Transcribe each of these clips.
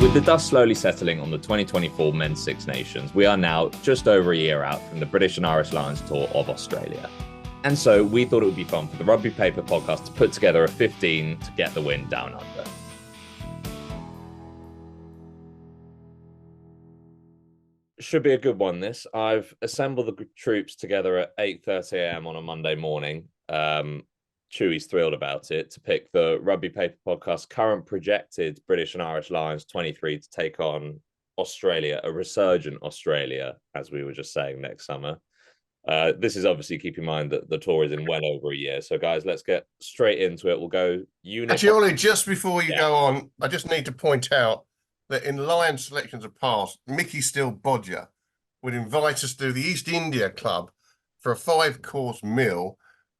With the dust slowly settling on the 2024 Men's Six Nations, we are now just over a year out from the British and Irish Lions tour of Australia. And so we thought it would be fun for the Rugby Paper podcast to put together a 15 to get the win down under. Should be a good one, this. I've assembled the troops together at 8:30 a.m. on a Monday morning. Chewy's thrilled about it, to pick the Rugby Paper podcast current projected British and Irish Lions 23 to take on Australia, a resurgent Australia, as we were just saying, next summer. This is obviously, keep in mind that the tour is in well over a year. So, guys, let's get straight into it. We'll go unit. Actually, Ollie, just before you go on, I just need to point out that in Lion selections of past, Mickey Steele-Bodger would invite us to the East India Club for a 5-course meal,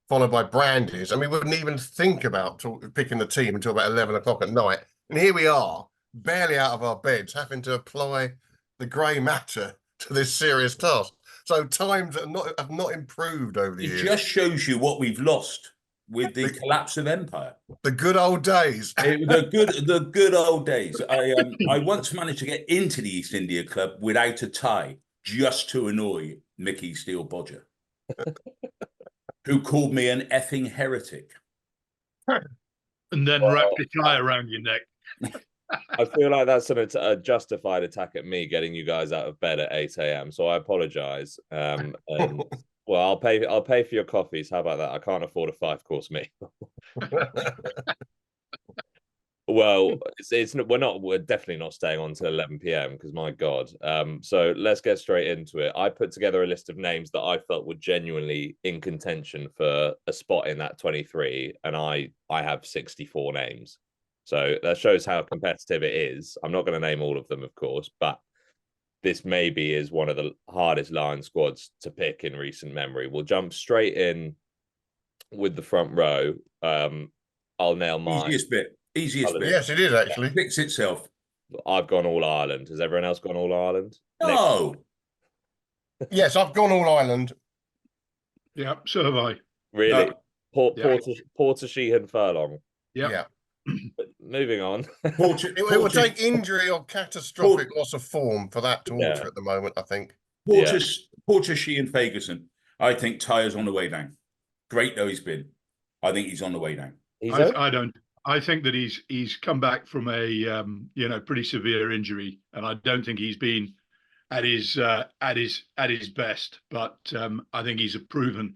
followed by brandies, and we wouldn't even think about picking the team until about 11 o'clock at night. And here we are, barely out of our beds, having to apply the grey matter to this serious task. So times have not improved over the years. It just shows you what we've lost with the collapse of empire. The good old days. The good old days. I once managed to get into the East India Club without a tie, just to annoy Mickey Steele-Bodger, who called me an effing heretic. And then wrapped a tie around your neck. I feel like that's a justified attack at me getting you guys out of bed at 8 a.m. So I apologise. And well, I'll pay for your coffees. How about that? I can't afford a 5-course meal. Well, we're definitely not staying on till 11 p.m. because my God. So let's get straight into it. I put together a list of names that I felt were genuinely in contention for a spot in that 23, and I have 64 names. So that shows how competitive it is. I'm not going to name all of them, of course, but this maybe is one of the hardest Lion squads to pick in recent memory. We'll jump straight in with the front row. I'll nail mine. Easiest bit. Yes, it is actually. It picks itself. I've gone all Ireland. Has everyone else gone all Ireland? No. Yes, I've gone all Ireland. Yeah, so have I. Really? No. Porter, Sheehan, Furlong. Yeah. Moving on. It will take injury or catastrophic loss of form for that to alter at the moment, I think. Porter, Sheehan, Ferguson. I think Tyre's on the way down. Great though he's been. I think he's on the way down. I don't. I think that he's come back from a pretty severe injury, and I don't think he's been at his best. But I think he's a proven,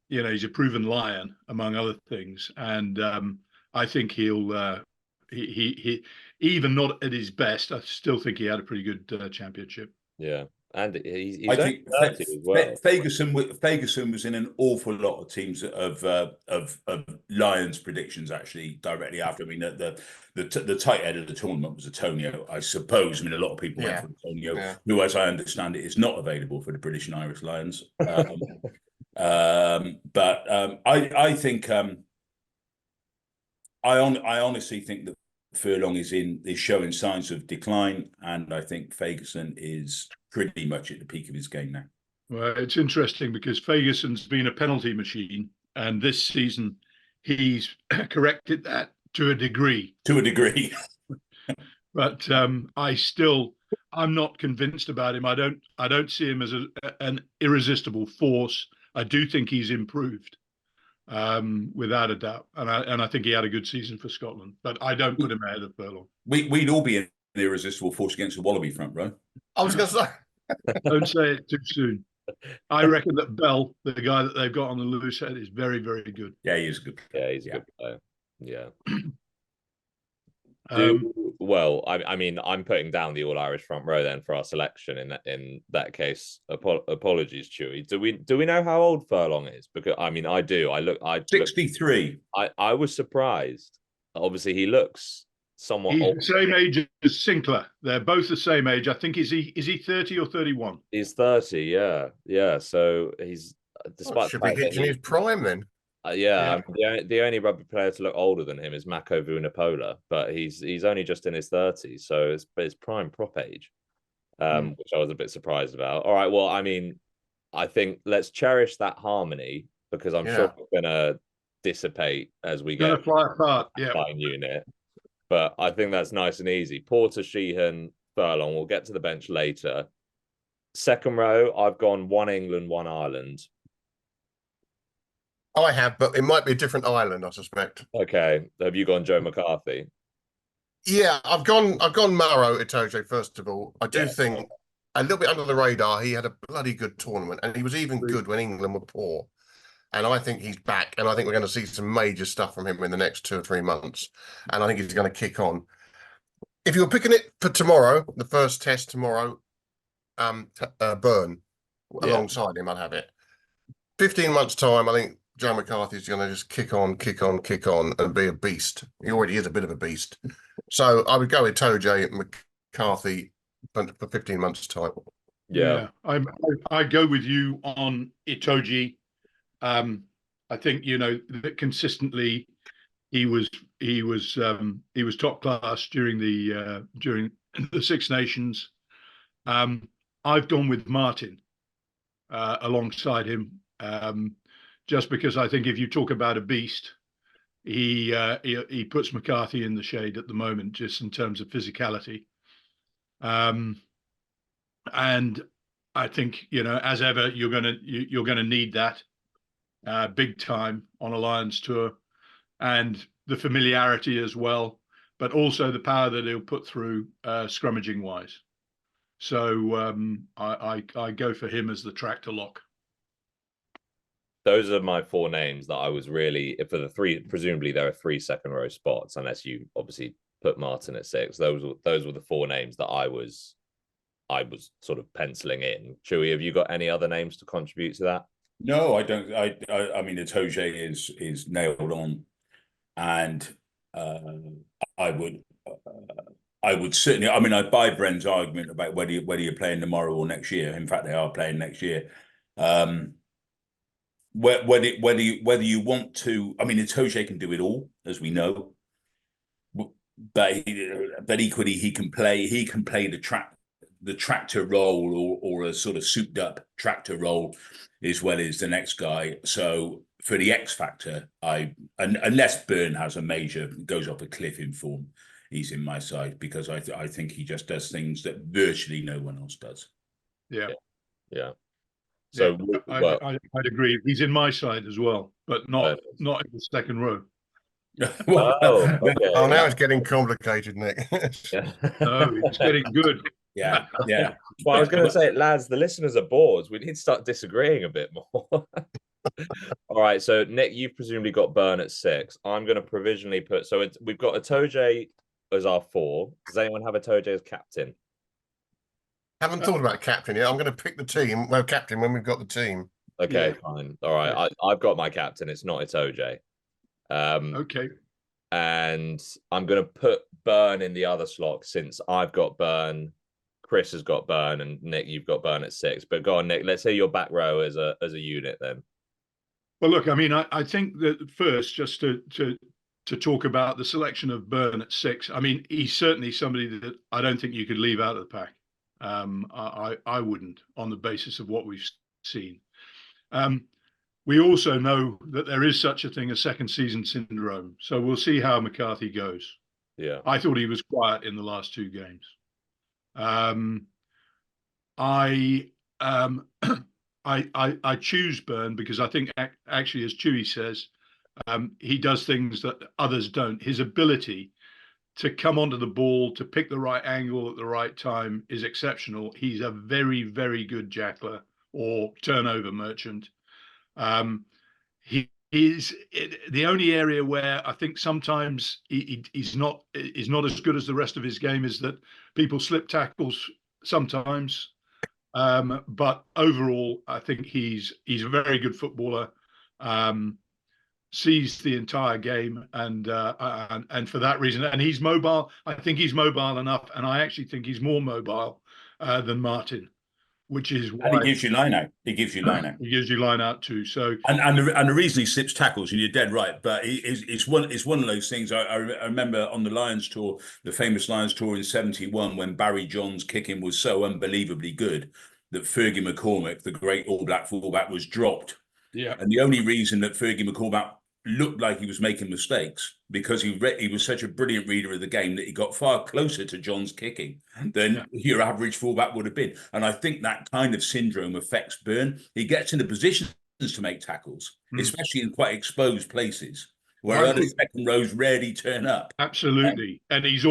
he's a proven Lion among other things, and I think he'll he even not at his best, I still think he had a pretty good championship. Yeah. And he's I think as well. Ferguson was in an awful lot of teams of Lions predictions actually directly after. I mean, the tight head of the tournament was Antonio, I suppose. I mean, a lot of people went for Antonio, who, as I understand it, is not available for the British and Irish Lions. But I think I honestly think that Furlong is showing signs of decline, and I think Ferguson is pretty much at the peak of his game now. Well, it's interesting because Ferguson's been a penalty machine, and this season he's corrected that to a degree. But I'm not convinced about him. I don't see him as an irresistible force. I do think he's improved, without a doubt, and I think he had a good season for Scotland. But I don't put him ahead of Furlong. We'd all be an irresistible force against the Wallaby front row. I was going to say. Don't say it too soon. I reckon that Bell, the guy that they've got on the loose head, is very, very good. Yeah, he is good. Yeah, he's a good player. Yeah. Well, I mean, I'm putting down the All-Irish front row then for our selection. In that case, apologies, Chewy. Do we know how old Furlong is? Because I mean, I do. I 63. I was surprised. Obviously, he looks somewhat He's old. the same age as Sinclair. They're both the same age. I think is he 30 or 31? He's 30. Yeah. So he's despite should be hitting his prime then. I mean, the only rugby player to look older than him is Mako Vunipola, but he's only just in his 30s, so it's prime prop age, which I was a bit surprised about. All right, well, I mean, I think let's cherish that harmony because I'm sure it's going to dissipate as we get fly apart. Backline unit. but I think that's nice and easy. Porter, Sheehan, Furlong. We'll get to the bench later. Second row, I've gone 1 England, 1 Ireland. I have, but it might be a different island, I suspect. Okay. Have you gone Joe McCarthy? Yeah, I've gone Maro Itoje, first of all. I do think a little bit under the radar, he had a bloody good tournament, and he was even good when England were poor. And I think he's back, and I think we're going to see some major stuff from him in the next 2 or 3 months. And I think he's going to kick on. If you're picking it for tomorrow, the first test tomorrow, Byrne alongside him, I'd have it. 15 months' time, I think Joe McCarthy's going to just kick on, and be a beast. He already is a bit of a beast. So I would go with Itoje and McCarthy for 15 months' time. Yeah, I go with you on Itoje. I think that consistently he was top class during the Six Nations. I've gone with Martin alongside him, just because I think if you talk about a beast, he puts McCarthy in the shade at the moment, just in terms of physicality. And I think as ever, you're gonna need that big time on a Lions tour, and the familiarity as well, but also the power that he'll put through scrummaging wise. So I go for him as the tractor lock. Those are my 4 names that I was really, for the 3, presumably there are 3 second row spots, unless you obviously put Martin at 6. Those were the 4 names that I was sort of penciling in. Chewy, have you got any other names to contribute to that? No, I don't. I mean, Itoje is nailed on, and I would certainly. I mean, I buy Bren's argument about whether you're playing tomorrow or next year. In fact, they are playing next year. Whether you want to, I mean, Itoje can do it all, as we know, but equally he can play the tractor role or a sort of souped up tractor role as well as the next guy. So for the X factor, unless Byrne has a major, goes off a cliff in form, he's in my side, because I think he just does things that virtually no one else does. Yeah. So I'd agree. He's in my side as well, but not in the second row. Okay. Now it's getting complicated, Nick. No, it's getting good. Yeah. Well, I was going to say, lads, the listeners are bored. We need to start disagreeing a bit more. All right, so Nick, you've presumably got Byrne at 6. I'm going to provisionally put. So we've got Itoje as our 4. Does anyone have Itoje as captain? Haven't thought about captain yet. I'm going to pick the team. Well, captain when we've got the team. Okay, fine. All right, I've got my captain. It's not Itoje. Okay. And I'm going to put Byrne in the other slot, since I've got Byrne, Chris has got Byrne, and Nick, you've got Byrne at 6. But go on, Nick. Let's say your back row as a unit then. Well, look, I mean, I think that first, just to talk about the selection of Byrne at 6. I mean, he's certainly somebody that I don't think you could leave out of the pack. I wouldn't, on the basis of what we've seen. We also know that there is such a thing as second season syndrome. So we'll see how McCarthy goes. Yeah. I thought he was quiet in the last 2 games. I choose Byrne because I think actually, as Chewy says, he does things that others don't. His ability to come onto the ball, to pick the right angle at the right time is exceptional. He's a very, very good jackler or turnover merchant. He is the only area where I think sometimes he's not as good as the rest of his game is that people slip tackles sometimes. But overall, I think he's a very good footballer. Sees the entire game, and for that reason, and he's mobile. I think he's mobile enough, and I actually think he's more mobile than Martin, which is why. And he gives you line out. He gives you line out too. So and the reason he slips tackles, and you're dead right, but it's one of those things. I remember on the Lions tour, the famous Lions tour in '71, when Barry John's kicking was so unbelievably good that Fergie McCormick, the great All Black fullback, was dropped. Yeah. And the only reason that Fergie McCormack looked like he was making mistakes because he was such a brilliant reader of the game that he got far closer to John's kicking than your average fullback would have been. And I think that kind of syndrome affects Byrne. He gets into positions to make tackles, especially in quite exposed places where other second rows rarely turn up. Absolutely. And he's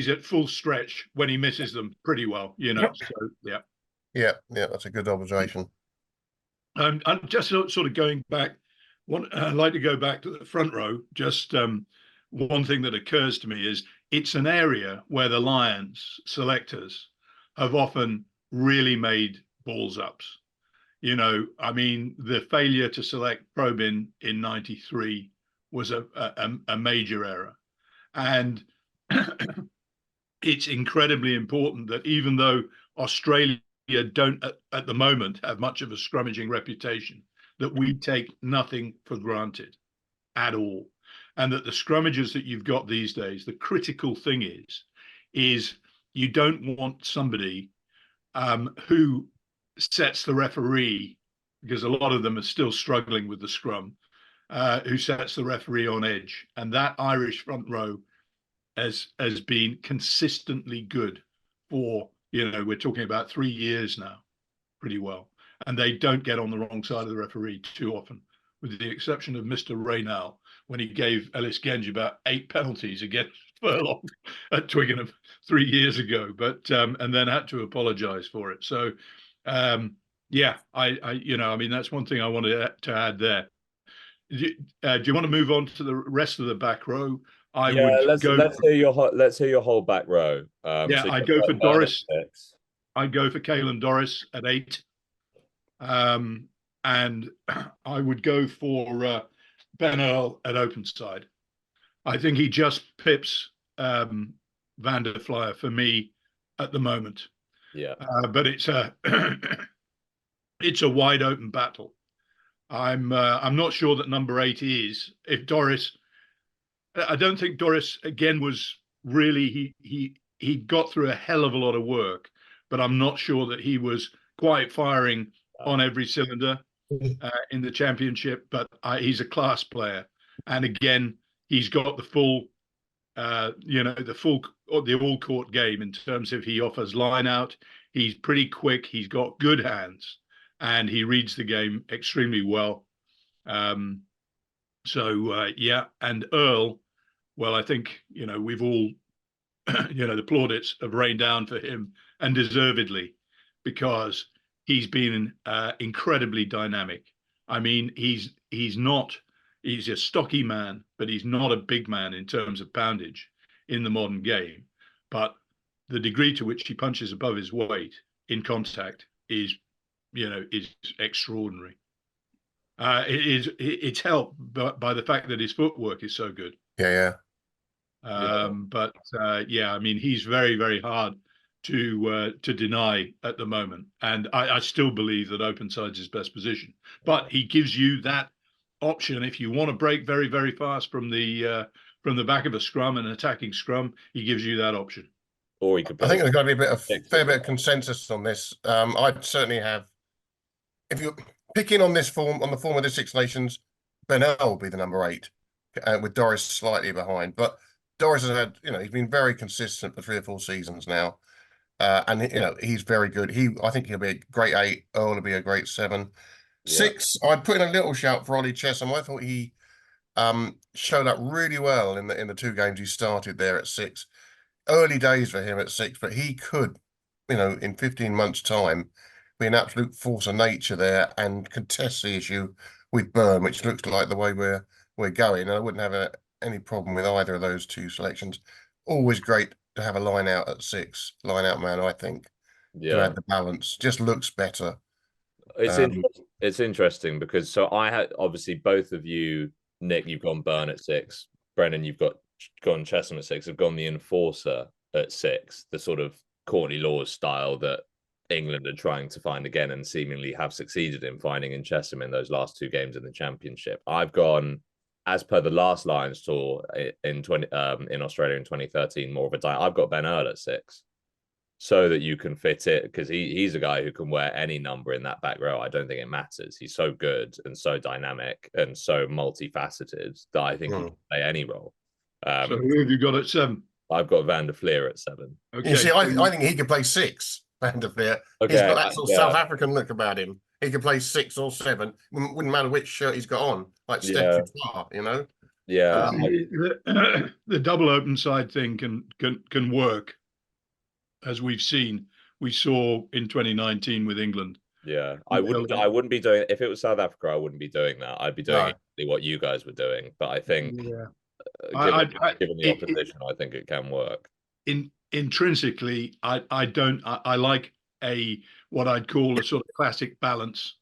at full stretch when he misses them pretty well, you know. So, yeah. Yeah, that's a good observation. I'm just sort of going back. I'd like to go back to the front row. Just one thing that occurs to me is it's an area where the Lions selectors have often really made balls ups. You know, I mean, the failure to select Probyn in '93 was a major error. And it's incredibly important that even though Australia don't at the moment have much of a scrummaging reputation, that we take nothing for granted at all. And that the scrummages that you've got these days, the critical thing is you don't want somebody who sets the referee, because a lot of them are still struggling with the scrum, who sets the referee on edge. And that Irish front row has been consistently good for, you know, we're talking about 3 years now, pretty well. And they don't get on the wrong side of the referee too often, with the exception of Mr. Raynal, when he gave Ellis Genge about 8 penalties against Furlong at Twickenham 3 years ago, but and then had to apologise for it. So, yeah, I mean, that's one thing I wanted to add there. Do you want to move on to the rest of the back row? Let's hear your whole back row. So I'd go for Doris. I'd go for Caelan Doris at 8. And I would go for Ben Earl at open side. I think he just pips Van der Flier for me at the moment. Yeah. But it's a it's a wide open battle. I'm not sure that number 8 is. If Doris, I don't think Doris again was really he got through a hell of a lot of work, but I'm not sure that he was quite firing on every cylinder in the championship. But he's a class player, and again, he's got the full, the all court game in terms of he offers line out. He's pretty quick. He's got good hands, and he reads the game extremely well. And Earl, well, I think, you know, we've all, the plaudits have rained down for him, and deservedly, because he's been incredibly dynamic. I mean, he's a stocky man, but he's not a big man in terms of poundage in the modern game. But the degree to which he punches above his weight in contact is extraordinary. It's helped by the fact that his footwork is so good. Yeah. I mean, he's very, very hard to deny at the moment, and I still believe that open side's his best position. But he gives you that option if you want to break very, very fast from the back of a scrum, an attacking scrum. He gives you that option. Or he could. I think there's got to be a fair bit of consensus on this. I'd certainly have, if you're picking on this form, on the form of the Six Nations, Ben Earl will be the number 8, with Doris slightly behind. But Doris has had, he's been very consistent for 3 or 4 seasons now. And he's very good. I think he'll be a great 8. Earl will be a great 7. 6, I'd put in a little shout for Ollie Chesham. I thought he showed up really well in the 2 games he started there at 6. Early days for him at 6, but he could, in 15 months' time, be an absolute force of nature there and contest the issue with Byrne, which looks like the way we're going. And I wouldn't have any problem with either of those 2 selections. Always great to have a line out at 6, line out man, I think, to add the balance. Just looks better. It's interesting because I had, obviously, both of you, Nick, you've gone Byrne at 6. Brennan, you've gone Chesham at 6. Have gone the enforcer at 6, the sort of Courtney Laws style that England are trying to find again and seemingly have succeeded in finding in Chesham in those last 2 games in the championship. I've gone, as per the last Lions tour in Australia in 2013, more of a diet. I've got Ben Earl at 6. so that you can fit it, because he's a guy who can wear any number in that back row. I don't think it matters. He's so good and so dynamic and so multifaceted that I think he can play any role. So who have you got at 7? I've got Van der Fleer at 7. Okay. You see, I think he could play 6, Van der Fleer. Okay, He's got that sort of South African look about him. He could play 6 or 7. Wouldn't matter which shirt he's got on, like Steph Couture, you know? Yeah. The double open side thing can work, as we've seen. We saw in 2019 with England. Yeah, I wouldn't be doing, if it was South Africa, I wouldn't be doing that. I'd be doing exactly what you guys were doing. But I think given the opposition, I think it can work. Intrinsically, I like what I'd call a sort of classic balance,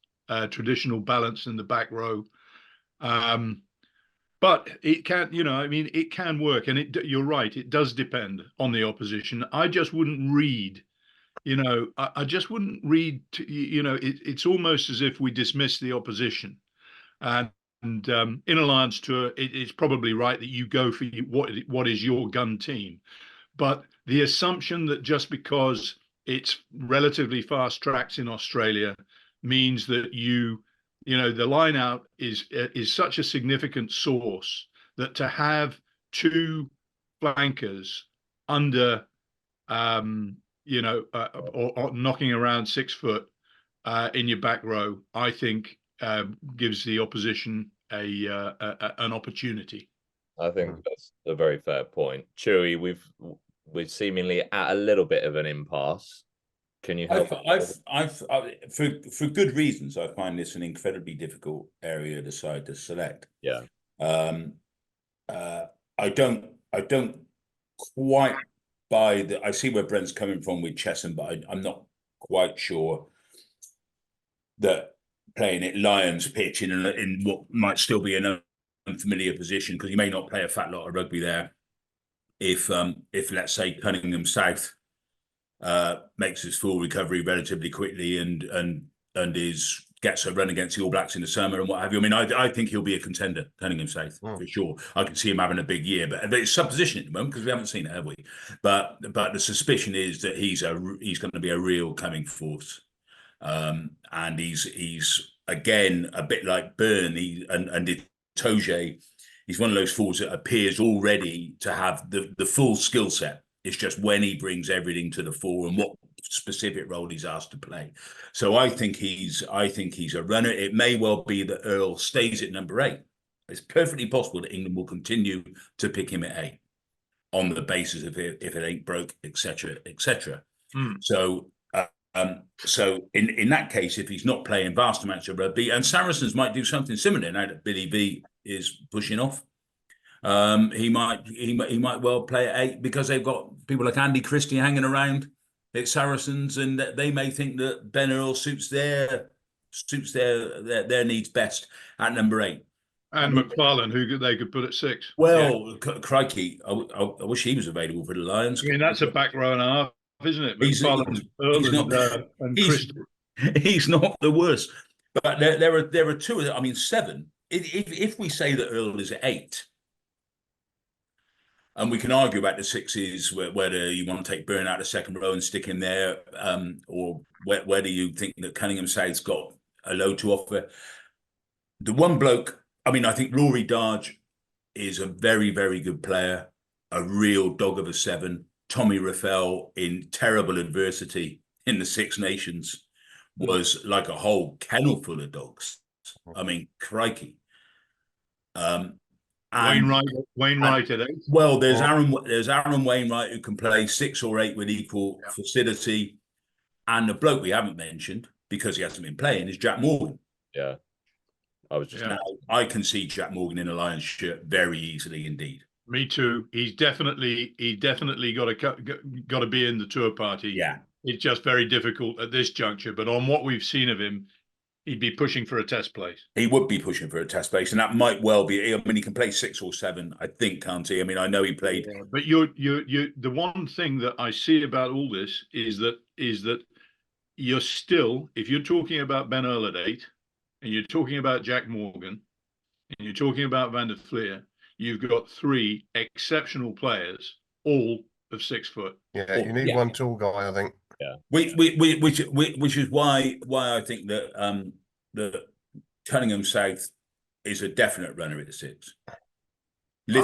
traditional balance in the back row. But it can, it can work, and you're right, it does depend on the opposition. I just wouldn't read, I just wouldn't read, it's almost as if we dismiss the opposition. And in alliance to it's probably right that you go for what is your gun team. But the assumption that just because it's relatively fast tracks in Australia means that the line out is such a significant source that to have 2 flankers under, or knocking around 6 foot in your back row, I think gives the opposition an opportunity. I think that's a very fair point. Chewy, we're seemingly at a little bit of an impasse. Can you help? For good reasons, I find this an incredibly difficult area to select. Yeah. I don't quite buy I see where Brent's coming from with Chesham, but I'm not quite sure that playing at Lions pitch in what might still be an unfamiliar position, because you may not play a fat lot of rugby there. If let's say Cunningham South makes his full recovery relatively quickly and gets a run against the All Blacks in the summer and what have you. I mean, I think he'll be a contender, Cunningham South, for sure. I can see him having a big year, but it's supposition at the moment because we haven't seen it, have we? But the suspicion is that he's going to be a real coming force, and he's again a bit like Byrne and Toje. He's one of those forwards that appears already to have the full skill set. It's just when he brings everything to the fore and what specific role he's asked to play. So I think he's a runner. It may well be that Earl stays at number 8. It's perfectly possible that England will continue to pick him at 8 on the basis of if it ain't broke, etc., etc. So in that case, if he's not playing vast amounts of rugby, and Saracens might do something similar now that Billy V is pushing off. He might well play at 8 because they've got people like Andy Christie hanging around at Saracens, and they may think that Ben Earl suits their needs best at number 8. And McFarlane, who they could put at 6. Well, crikey, I wish he was available for the Lions. I mean, that's a back row and a half, isn't it? McFarlane, Earl, and Christie. He's not the worst, but there are 2. I mean, 7. If we say that Earl is at 8. And we can argue about the 6s, whether you want to take Byrne out of second row and stick him there, or whether you think that Cunningham South's got a load to offer. The one bloke, I mean, I think Rory Darge is a very, very good player, a real dog of a 7. Tommy Raffel, in terrible adversity in the Six Nations, was like a whole kennel full of dogs. I mean, crikey. Wainwright at 8. Well, there's Aaron Wainwright, who can play 6 or 8 with equal facility, and the bloke we haven't mentioned because he hasn't been playing is Jack Morgan. Yeah, I can see Jack Morgan in a Lions shirt very easily indeed. Me too. He's definitely got to be in the tour party. Yeah, it's just very difficult at this juncture. But on what we've seen of him, he'd be pushing for a test place. He would be pushing for a test place, and that might well be. I mean, he can play 6 or 7, I think, can't he? I mean, I know he played. Yeah, but you. The one thing that I see about all this is that you're still, if you're talking about Ben Earl at 8, and you're talking about Jack Morgan, and you're talking about Van der Fleer, you've got 3 exceptional players, all of 6 foot. Yeah, you need one tall guy, I think. Yeah. Which is why I think that that Cunningham South is a definite runner at the 6. I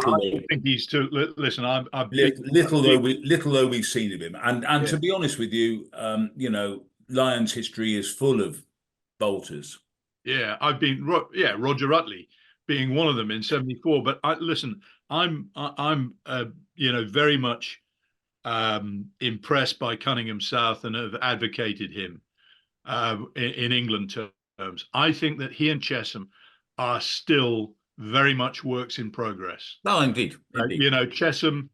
think he's too. Listen, little though we've seen of him, and to be honest with you, Lions history is full of bolters. Yeah, Roger Utley being one of them in '74. But I'm very much impressed by Cunningham South and have advocated him in England terms. I think that he and Chesham are still very much works in progress. No, indeed. Chesham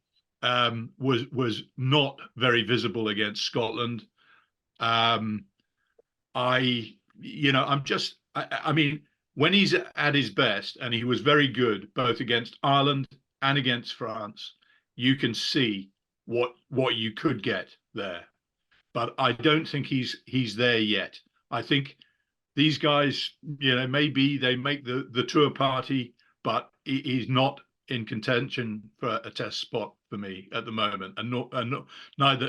was not very visible against Scotland. When he's at his best, and he was very good both against Ireland and against France, you can see what you could get there. But I don't think he's there yet. I think these guys, maybe they make the tour party, but he's not in contention for a test spot for me at the moment, and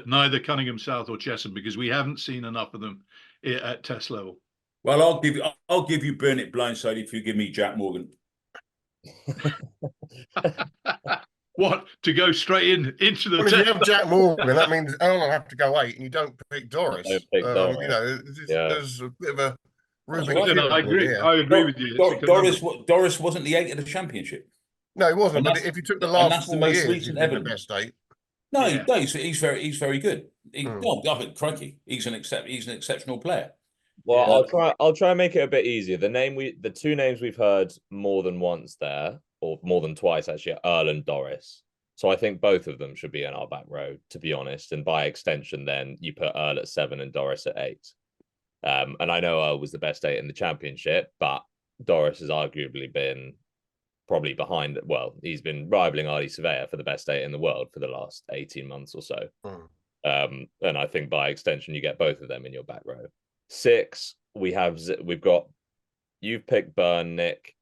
neither Cunningham South or Chesham, because we haven't seen enough of them at test level. Well, I'll give you burn it blindside if you give me Jack Morgan. What, to go straight into the test? If you have Jack Morgan, that means I'll have to go 8, and you don't pick Doris. There's a bit of a I agree with you. Doris wasn't the 8 of the championship. No, he wasn't. But if you took the last 4 years, recent he's the best 8. No, he's very good. Crikey, he's an exceptional player. Well, I'll try and make it a bit easier. The 2 names we've heard more than once there, or more than twice actually, are Earl and Doris. So I think both of them should be in our back row, to be honest. And by extension, then you put Earl at 7 and Doris at 8. And I know Earl was the best 8 in the championship, but Doris has arguably been probably behind. Well, he's been rivaling Ardy Surveyor for the best 8 in the world for the last 18 months or so. And I think by extension, you get both of them in your back row. 6, we've got, you've picked Byrne, Nick.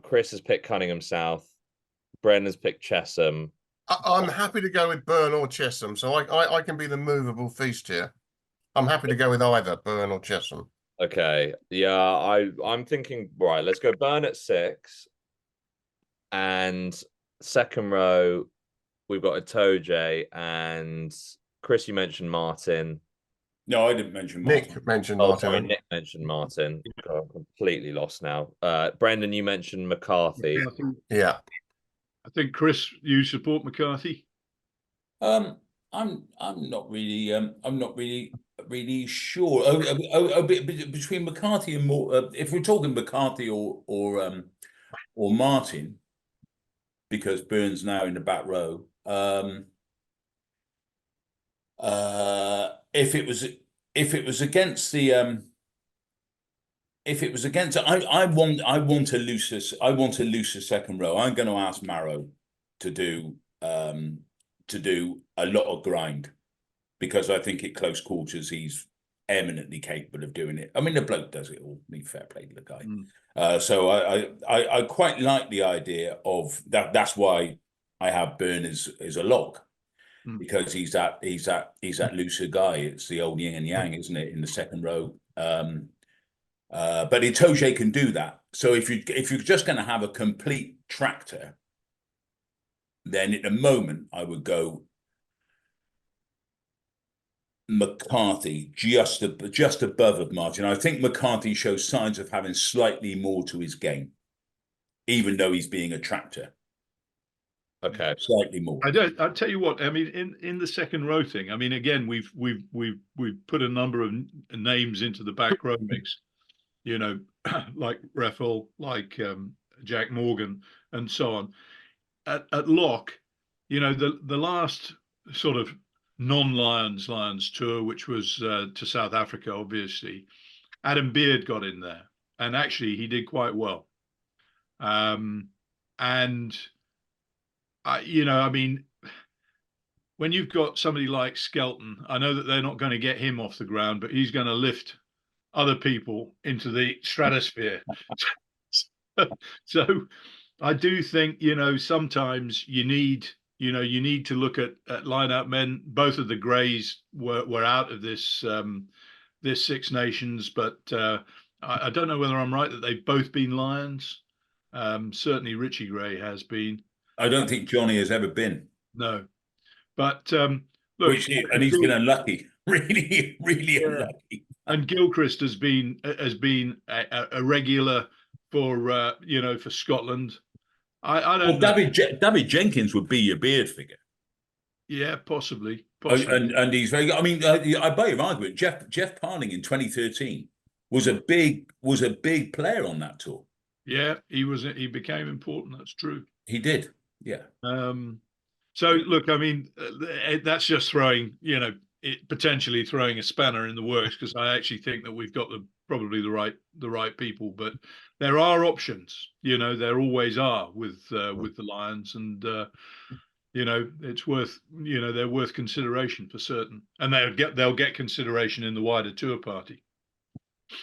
Chris has picked Cunningham South. Brendan's picked Chesham. I'm happy to go with Byrne or Chesham, so I can be the movable feast here. I'm happy to go with either Byrne or Chesham. Okay, yeah, I'm thinking, right, let's go Byrne at 6. And second row, we've got Itoje, and Chris, you mentioned Martin. No, I didn't mention Martin. Nick mentioned Martin. Sorry, Nick mentioned Martin. God, I'm completely lost now. Brendan, you mentioned McCarthy. Yeah. I think, Chris, you support McCarthy? I'm not really sure. Between McCarthy and more, if we're talking McCarthy or Martin, because Byrne's now in the back row. If it was against the I want a looser second row. I'm going to ask Marrow to do a lot of grind, because I think at close quarters he's eminently capable of doing it. I mean, the bloke does it all. Be fair play to the guy. So I quite like the idea of that. That's why I have Byrne as a lock. Because he's that looser guy. It's the old yin and yang, isn't it, in the second row? But Itoje can do that. So if you're just going to have a complete tractor, then at the moment I would go McCarthy just above of Martin. I think McCarthy shows signs of having slightly more to his game, even though he's being a tractor. Okay, slightly more. I'll tell you what. I mean, in the second row thing. I mean, again, we've put a number of names into the back row mix. Like Reffel, like Jack Morgan, and so on. At lock, the last sort of non-Lions tour, which was to South Africa, obviously, Adam Beard got in there, and actually he did quite well. I mean, when you've got somebody like Skelton, I know that they're not going to get him off the ground, but he's going to lift other people into the stratosphere. So I do think, sometimes you need you need to look at line-out men. Both of the Greys were out of this this Six Nations, but I don't know whether I'm right that they've both been Lions. Certainly Richie Gray has been. I don't think Johnny has ever been. No, but look, And he's been unlucky, really, really unlucky. And Gilchrist has been a regular for for Scotland. I don't know. David Jenkins would be your beard figure. Yeah, possibly. And he's very good. I mean, I buy your argument. Jeff Parling in 2013 was a big player on that tour. Yeah, he became important. That's true. He did. Yeah. So look, I mean, that's just throwing, potentially throwing a spanner in the works, because I actually think that we've got probably the right people, but there are options. There always are with the Lions, and it's worth they're worth consideration for certain, and they'll get consideration in the wider tour party.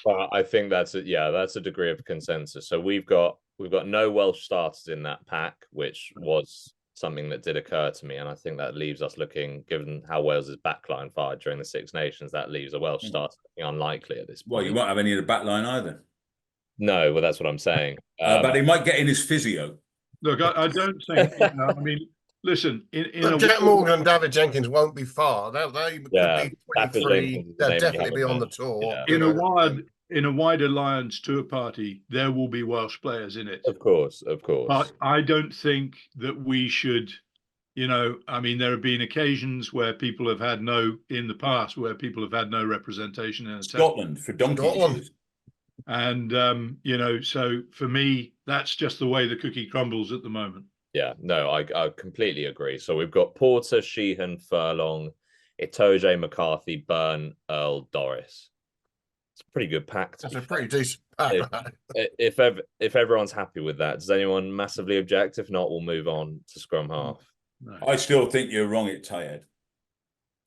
Well, I think that's a degree of consensus. So we've got no Welsh starters in that pack, which was something that did occur to me, and I think that leaves us looking, given how Wales's backline fired during the Six Nations, that leaves a Welsh starter looking unlikely at this point. Well, you won't have any of the backline either. No, well, that's what I'm saying. But he might get in his physio. Look, I don't think. I mean, listen, Jack Morgan and David Jenkins won't be far. They could be 23. They'll definitely be on the tour. Yeah. In a wider Lions tour party, there will be Welsh players in it. Of course. But I don't think that we should, I mean, there have been occasions where people have had in the past, where people have had no representation in Scotland for donkeys. And, so for me, that's just the way the cookie crumbles at the moment. Yeah, no, I completely agree. So we've got Porter, Sheehan, Furlong, Itoje, McCarthy, Byrne, Earl, Doris. It's a pretty good pack. That's a pretty decent pack. If everyone's happy with that, does anyone massively object? If not, we'll move on to scrum half. No. I still think you're wrong at tight head.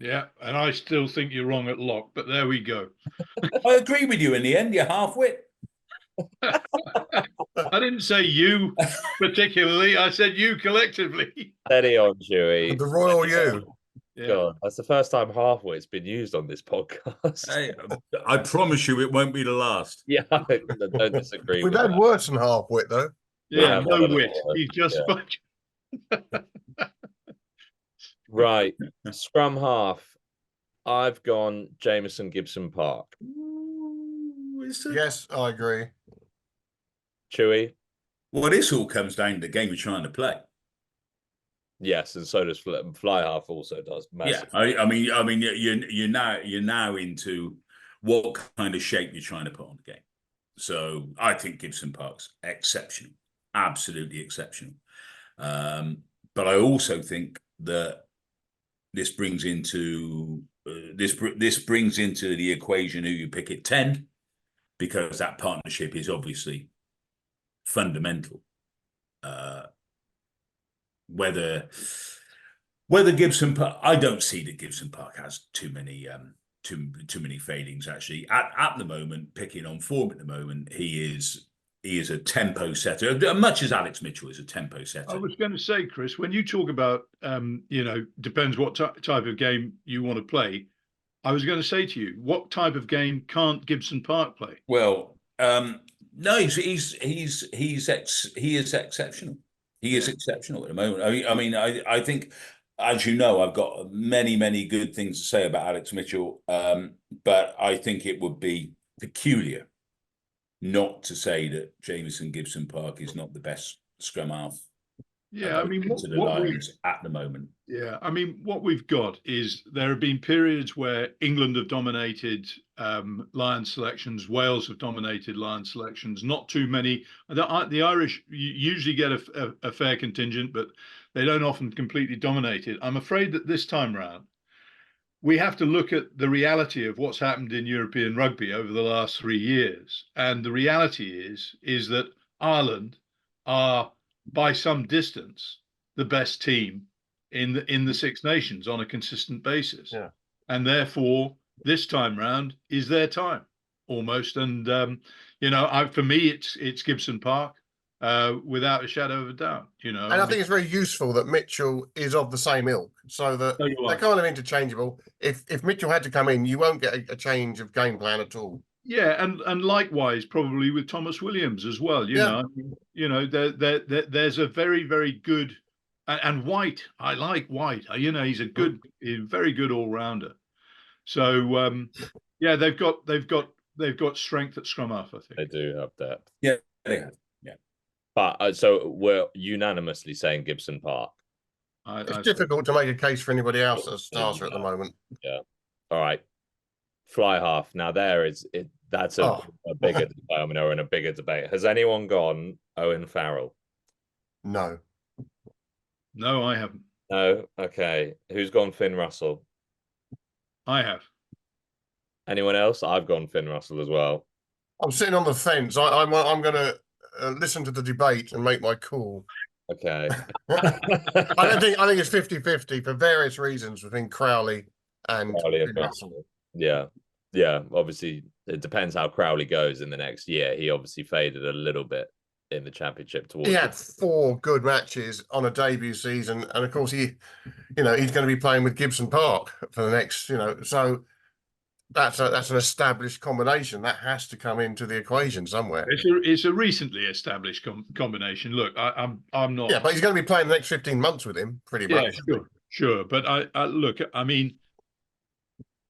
Yeah, and I still think you're wrong at lock, but there we go. I agree with you in the end. You're half-wit. I didn't say you particularly. I said you collectively. Steady on, Dewey. The royal you. Yeah. God, that's the first time half-wit's been used on this podcast. Hey, I promise you it won't be the last. Yeah, I don't disagree. We've had that. worse than half-wit, though. Yeah, no wit. He's just... Right. Scrum half. I've gone Jameson Gibson Park. Yes, I agree. Chewy? Well, this all comes down to the game you're trying to play. Yes, and so does fly half. Also does. Massive. Yeah, I mean, you're now into what kind of shape you're trying to put on the game. So I think Gibson Park's exceptional, absolutely exceptional. But I also think that this brings into the equation who you pick at 10, because that partnership is obviously fundamental. Whether Gibson Park, I don't see that Gibson Park has too many failings actually. At the moment, picking on form at the moment, he is a tempo setter, much as Alex Mitchell is a tempo setter. I was going to say, Chris, when you talk about depends what type of game you want to play. I was going to say to you, what type of game can't Gibson Park play? Well, no, he is exceptional. He is exceptional at the moment. I think, as you know, I've got many good things to say about Alex Mitchell, but I think it would be peculiar not to say that Jameson Gibson Park is not the best scrum half. Yeah, I mean, to the Lions at the moment. Yeah, I mean, what we've got is there have been periods where England have dominated Lions selections, Wales have dominated Lions selections. Not too many. The Irish usually get a fair contingent, but they don't often completely dominate it. I'm afraid that this time round, we have to look at the reality of what's happened in European rugby over the last 3 years, and the reality is that Ireland are, by some distance, the best team in the Six Nations on a consistent basis. Yeah. And therefore, this time round is their time almost. And for me, it's Gibson Park. without a shadow of a doubt. And I think it's very useful that Mitchell is of the same ilk, so that they're kind of interchangeable. If Mitchell had to come in, you won't get a change of game plan at all. Yeah, and likewise probably with Thomas Williams as well. There's a very, very good, and White. I like White. He's a very good all rounder. So they've got strength at scrum half, I think. They do have depth. Yeah, they have. Yeah, but so we're unanimously saying Gibson Park. It's difficult to make a case for anybody else as a starter at the moment. Yeah. All right. Fly half. Now that's a bigger domino and a bigger debate. Has anyone gone Owen Farrell? No. No, I haven't. No. Okay. Who's gone Finn Russell? I have. Anyone else? I've gone Finn Russell as well. I'm sitting on the fence. I'm going to listen to the debate and make my call. Okay. I think it's 50-50 for various reasons between Crowley and Russell. Yeah. Obviously, it depends how Crowley goes in the next year. He obviously faded a little bit in the championship towards. He had 4 good matches on a debut season, and of course he's going to be playing with Gibson Park for the next. So that's an established combination that has to come into the equation somewhere. It's a recently established combination. Look, I'm not. Yeah, but he's going to be playing the next 15 months with him, pretty much. Yeah, sure. But I look. I mean,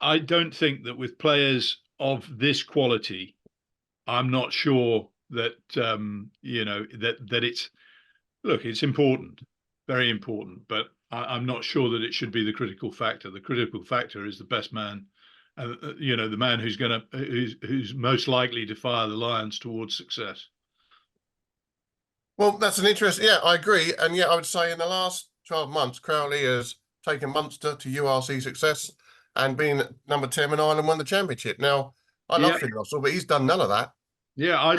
I don't think that with players of this quality, I'm not sure that that it's important, very important, but I'm not sure that it should be the critical factor. The critical factor is the best man, the man who's most likely to fire the Lions towards success. Well, that's an interest. Yeah, I agree. And I would say in the last 12 months, Crowley has taken Munster to URC success and been number 10 in Ireland, won the championship. Now, I love Finn Russell, but he's done none of that. Yeah, I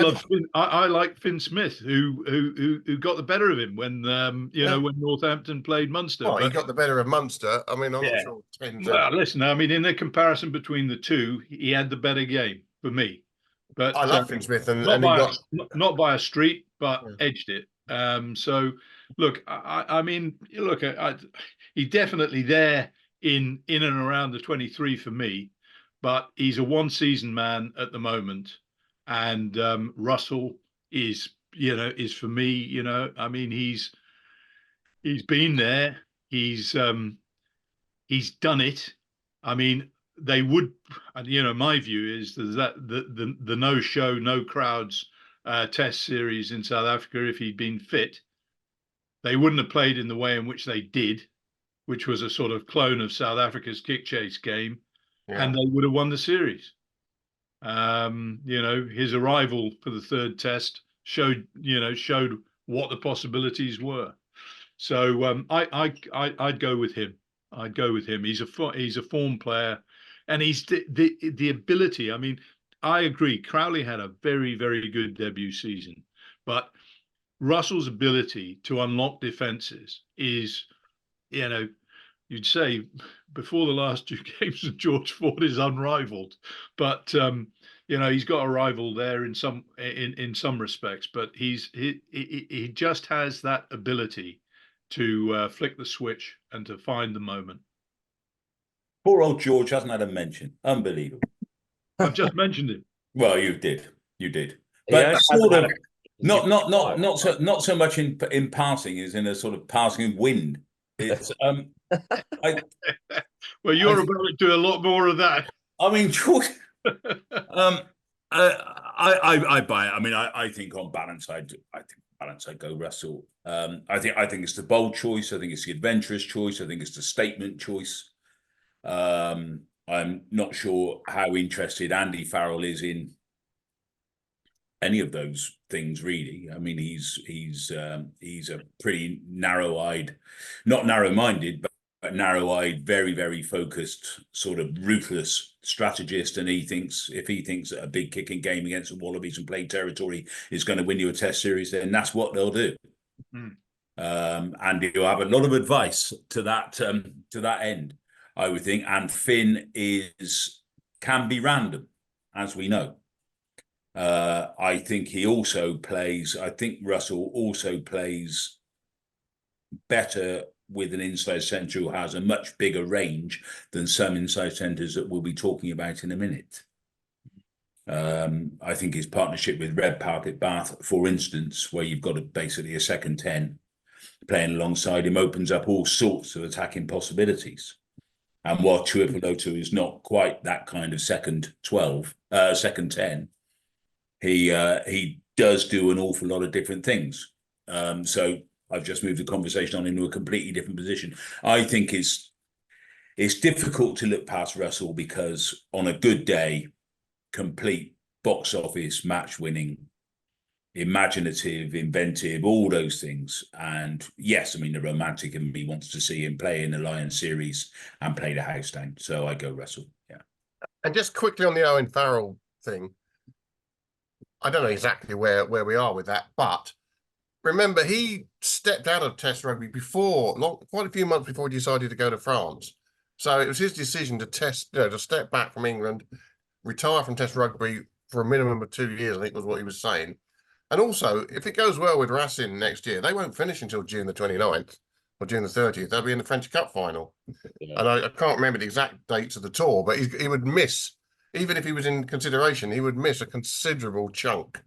like Finn Smith, who got the better of him when when Northampton played Munster. Well, he got the better of Munster. I mean, I'm not sure. Well, listen, I mean, in the comparison between the two, he had the better game for me. But I love Finn Smith, not by a street, but edged it. So look, I mean, he's definitely there in and around the 23 for me, but he's a one-season man at the moment. And Russell is for me, I mean, he's been there. He's done it. I mean, they would, my view is that the no show, no crowds test series in South Africa, if he'd been fit, they wouldn't have played in the way in which they did, which was a sort of clone of South Africa's kick chase game, and they would have won the series. His arrival for the third test showed what the possibilities were. So I'd go with him. He's a form player, and he's the ability. I mean, I agree. Crowley had a very, very good debut season, but Russell's ability to unlock defenses is, you'd say before the last 2 games of George Ford is unrivaled, but he's got a rival there in some respects, but he just has that ability to flick the switch and to find the moment. Poor old George hasn't had a mention. Unbelievable. I've just mentioned him. Well, you did, but sort of not so much in passing as in a sort of passing wind. It's well, you're about to do a lot more of that. I mean, George. I buy it. I mean, I think on balance, I'd go Russell. I think it's the bold choice. I think it's the adventurous choice. I think it's the statement choice. I'm not sure how interested Andy Farrell is in any of those things, really. I mean, he's a pretty narrow-eyed, not narrow-minded, but narrow-eyed, very, very focused, sort of ruthless strategist. And if he thinks that a big kicking game against the Wallabies and play territory is going to win you a test series, then that's what they'll do. And you'll have a lot of advice to that end, I would think. And Finn can be random, as we know. I I think Russell also plays better with an inside centre who has a much bigger range than some inside centres that we'll be talking about in a minute. I think his partnership with Redpath at Bath, for instance, where you've got basically a second 10 playing alongside him, opens up all sorts of attacking possibilities. And while Tuipulotu is not quite that kind of second 10, he does do an awful lot of different things. So I've just moved the conversation on into a completely different position. I think it's difficult to look past Russell because on a good day, complete box office, match winning, imaginative, inventive, all those things. And yes, I mean, the romantic in me wants to see him play in the Lions series and play the house down. So I go Russell. Yeah. And just quickly on the Owen Farrell thing, I don't know exactly where we are with that, but remember he stepped out of Test rugby quite a few months before he decided to go to France. So it was his decision to step back from England, retire from Test rugby for a minimum of 2 years, I think was what he was saying. And also, if it goes well with Racing next year, they won't finish until June the 29th or June the 30th. They'll be in the French Cup final. Yeah. And I can't remember the exact dates of the tour, but he would miss, even if he was in consideration, he would miss a considerable chunk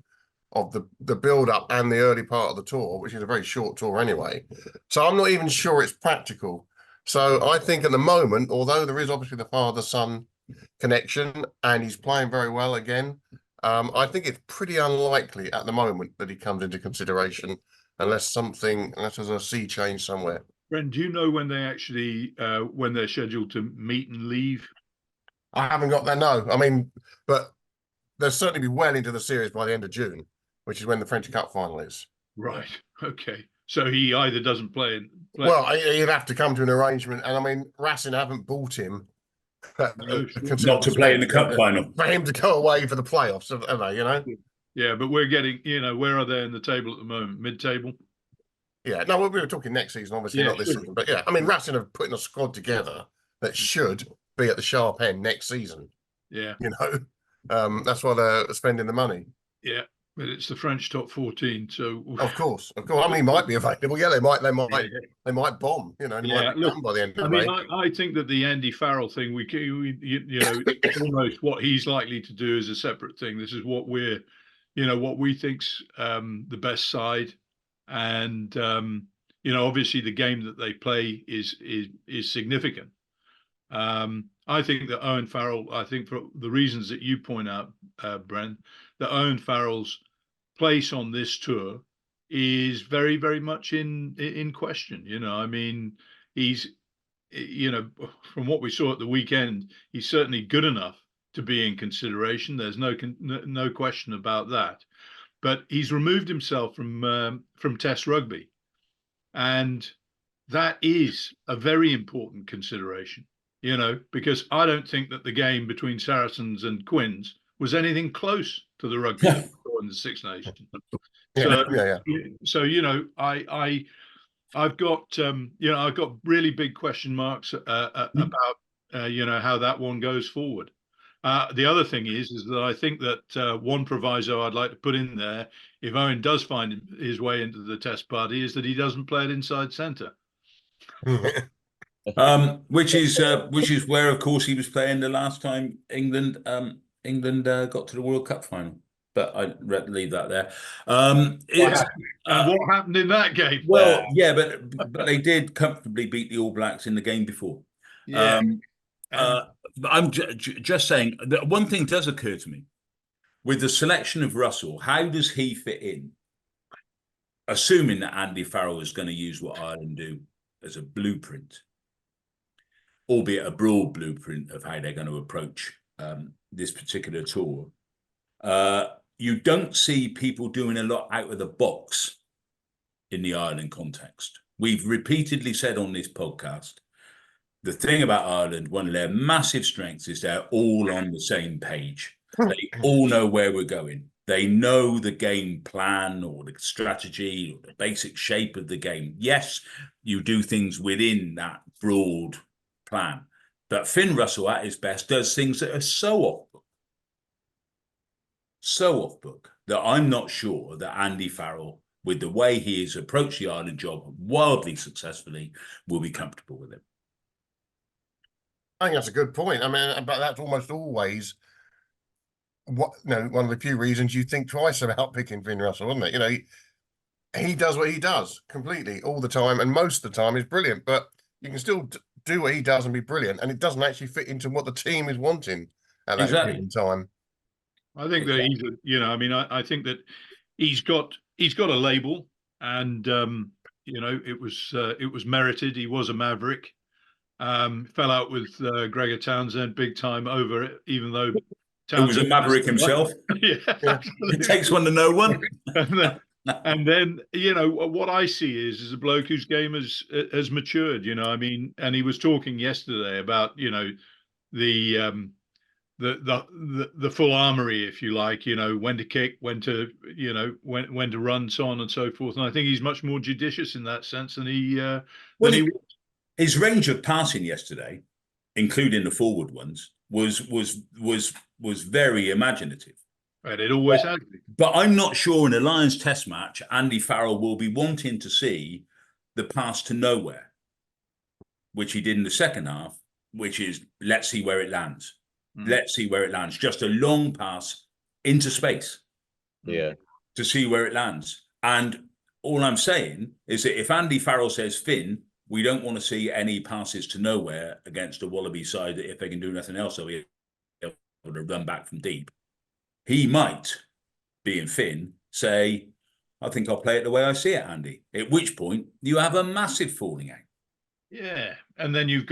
of the build-up and the early part of the tour, which is a very short tour anyway. So I'm not even sure it's practical. So I think at the moment, although there is obviously the father-son connection and he's playing very well again, I think it's pretty unlikely at the moment that he comes into consideration unless there's a sea change somewhere. Bren, do you know when they actually when they're scheduled to meet and leave? I haven't got that. No, I mean, but they'll certainly be well into the series by the end of June, which is when the French Cup final is. Right. Okay. So he either doesn't play. Well, he'd have to come to an arrangement, and I mean, Racing haven't bought him. Not to play in the cup final. For him to go away for the playoffs, are they, you know? Yeah, but we're getting, where are they in the table at the moment? Mid-table? Yeah, no, we were talking next season, obviously, not this season. But yeah, I mean, Racing are putting a squad together that should be at the sharp end next season. Yeah. That's why they're spending the money. Yeah, but it's the French top 14, so of course. I mean, he might be available. Yeah, they might bomb. They might be done by the end of May. I think that the Andy Farrell thing, almost what he's likely to do is a separate thing. This is what what we think's the best side, and obviously the game that they play is significant. I think that Owen Farrell, for the reasons that you point out, Brent, that Owen Farrell's place on this tour is very, very much in question. I mean, he's, from what we saw at the weekend, he's certainly good enough to be in consideration. There's no question about that. But he's removed himself from Test rugby, and that is a very important consideration. Because I don't think that the game between Saracens and Quins was anything close to the rugby that we saw in the Six Nations. So I've got really big question marks about how that one goes forward. The other thing is that I think that one proviso I'd like to put in there, if Owen does find his way into the Test party, is that he doesn't play it inside centre. Which is where, of course, he was playing the last time England got to the World Cup final. But I leave that there. What happened in that game? Well, yeah, but they did comfortably beat the All Blacks in the game before. Yeah. I'm just saying that one thing does occur to me with the selection of Russell. How does he fit in? Assuming that Andy Farrell is going to use what Ireland do as a blueprint, albeit a broad blueprint of how they're going to approach this particular tour. You don't see people doing a lot out of the box in the Ireland context. We've repeatedly said on this podcast, the thing about Ireland, one of their massive strengths is they're all on the same page. They all know where we're going. They know the game plan or the strategy or the basic shape of the game. Yes, you do things within that broad plan. But Finn Russell, at his best, does things that are so off book. that I'm not sure that Andy Farrell, with the way he has approached the Ireland job wildly successfully, will be comfortable with it. I think that's a good point. I mean, but that's almost always one of the few reasons you think twice about picking Finn Russell, isn't it? You know, he does what he does completely all the time, and most of the time is brilliant. But you can still do what he does and be brilliant, and it doesn't actually fit into what the team is wanting at that given time. I think that he's, I mean, I think that he's got a label, and it was merited. He was a Maverick. Fell out with Gregor Townsend big time over it, even though Townsend was a Maverick himself. Yeah. It takes one to know one. And then what I see is a bloke whose game has matured. I mean, and he was talking yesterday about the full armory, if you like, when to kick, when to when to run, so on and so forth. And I think he's much more judicious in that sense than his range of passing yesterday, including the forward ones, was very imaginative. And it always has been. But I'm not sure in a Lions Test match, Andy Farrell will be wanting to see the pass to nowhere, which he did in the second half, which is let's see where it lands. Let's see where it lands. Just a long pass into space. Yeah. To see where it lands. And all I'm saying is that if Andy Farrell says, Finn, we don't want to see any passes to nowhere against a Wallaby side that if they can do nothing else, they'll be able to run back from deep. He might, being Finn, say, I think I'll play it the way I see it, Andy. At which point you have a massive falling out. Yeah, and then you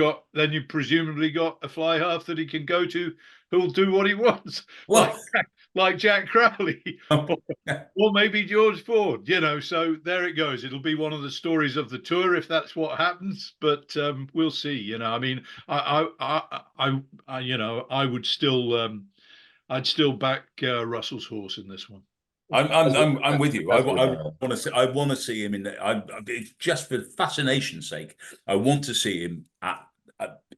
presumably got a fly half that he can go to who'll do what he wants, like Jack Crowley, or maybe George Ford. So there it goes. It'll be one of the stories of the tour if that's what happens. But we'll see. I mean, I would still, I'd still back Russell's horse in this one. I'm with you. I want to see him in just for fascination's sake. I want to see him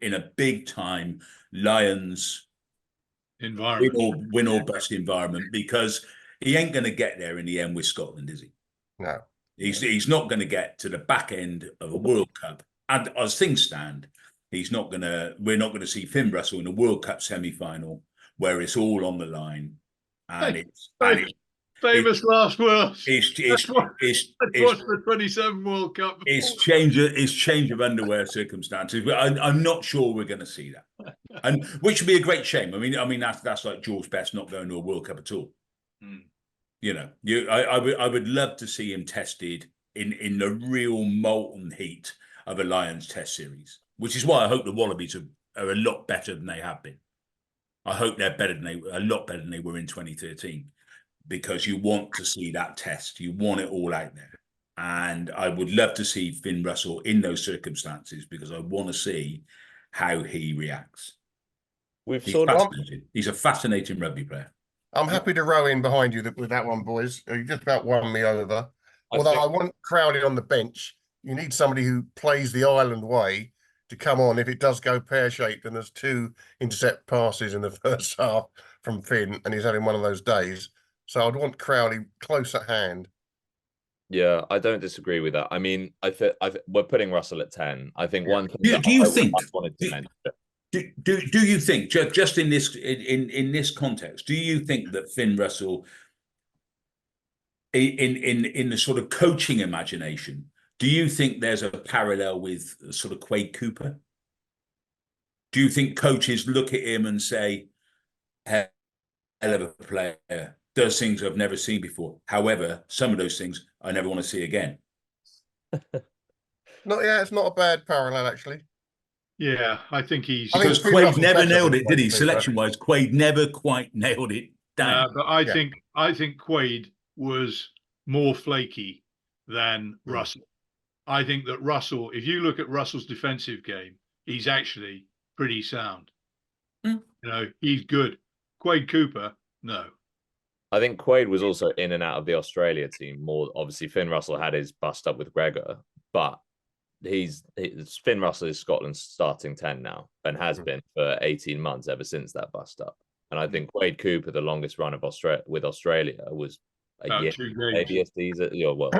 in a big time Lions environment, win or bust environment, because he ain't going to get there in the end with Scotland, is he? No, he's not going to get to the back end of a World Cup, and as things stand, we're not going to see Finn Russell in a World Cup semi-final where it's all on the line, and famous last words. It's watch the 27 World Cup. It's change of underwear circumstances. But I'm not sure we're going to see that, and which would be a great shame. I mean that's like George Best not going to a World Cup at all. I would love to see him tested in the real molten heat of a Lions Test series, which is why I hope the Wallabies are a lot better than they have been. I hope they're a lot better than they were in 2013. Because you want to see that test. You want it all out there. And I would love to see Finn Russell in those circumstances, because I want to see how he reacts. He's a fascinating rugby player. I'm happy to row in behind you with that one, boys. You just about won me over. Although I want Crowley on the bench. You need somebody who plays the Ireland way to come on if it does go pear-shaped and there's 2 intercept passes in the first half from Finn and he's having one of those days. So I'd want Crowley close at hand. Yeah, I don't disagree with that. I mean, I think we're putting Russell at 10. I think one thing. Do you think? Do you think just in this context? Do you think that Finn Russell, in the sort of coaching imagination, do you think there's a parallel with sort of Quade Cooper? Do you think coaches look at him and say, "Hell of a player"? Does things I've never seen before. However, some of those things I never want to see again. It's not a bad parallel, actually. Yeah, I think because Quade never nailed it, did he? Selection-wise, Quade never quite nailed it down. But I think Quade was more flaky than Russell. I think that Russell, if you look at Russell's defensive game, he's actually pretty sound. He's good. Quade Cooper, no. I think Quade was also in and out of the Australia team more. Obviously, Finn Russell had his bust up with Gregor, but Finn Russell is Scotland's starting 10 now and has been for 18 months ever since that bust up. And I think Quade Cooper, the longest run of with Australia, was a About year, 2 games. maybe a season. Yeah, well,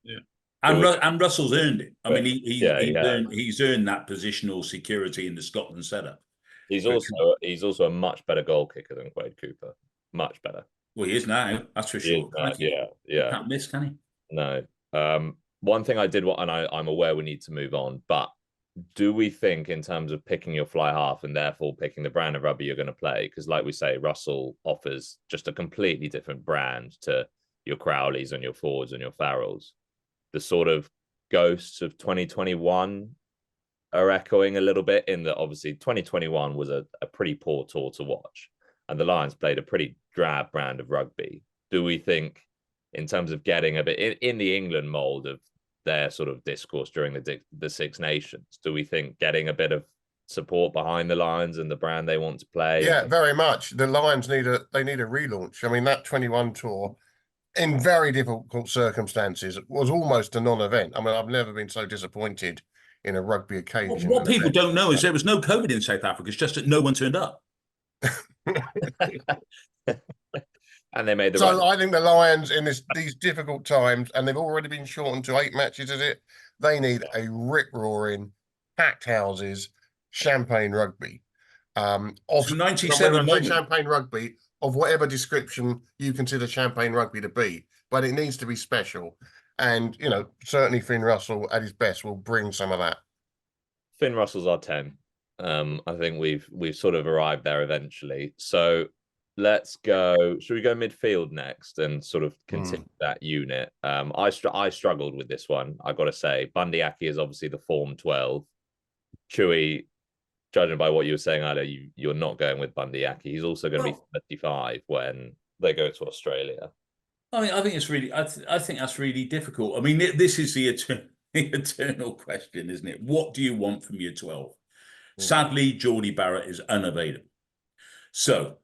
Yeah. And Russell's earned it. I mean, he's earned that positional security in the Scotland setup. He's also a much better goal kicker than Quade Cooper. Much better. Well, he is now, that's for sure. Yeah. He can't miss, can he? No. One thing I did want, and I'm aware we need to move on, but do we think in terms of picking your fly half and therefore picking the brand of rugby you're going to play? Because like we say, Russell offers just a completely different brand to your Crowleys and your Fords and your Farrells. The sort of ghosts of 2021 are echoing a little bit in that obviously 2021 was a pretty poor tour to watch and the Lions played a pretty drab brand of rugby. Do we think in terms of getting a bit in the England mold of their sort of discourse during the Six Nations, do we think getting a bit of support behind the Lions and the brand they want to play? Yeah, very much. The Lions need a relaunch. I mean, that 21 tour in very difficult circumstances was almost a non-event. I mean, I've never been so disappointed in a rugby occasion. What people don't know is there was no COVID in South Africa. It's just that no one turned up. And they made the so I think the Lions in these difficult times, and they've already been shortened to 8 matches, is it? They need a rip-roaring, packed houses, champagne rugby. Of 97 champagne rugby of whatever description you consider champagne rugby to be, but it needs to be special. And, you know, certainly Finn Russell at his best will bring some of that. Finn Russell's our 10. I think we've sort of arrived there eventually. So let's go. Should we go midfield next and sort of continue that unit? I struggled with this one, I've got to say. Bundy Aki is obviously the form 12. Chewy, judging by what you were saying earlier, you're not going with Bundy Aki. He's also going to be 35 when they go to Australia. I mean, I think it's really, I think that's really difficult. I mean, this is the eternal question, isn't it? What do you want from your 12? Sadly, Geordie Barrett is unavailable. So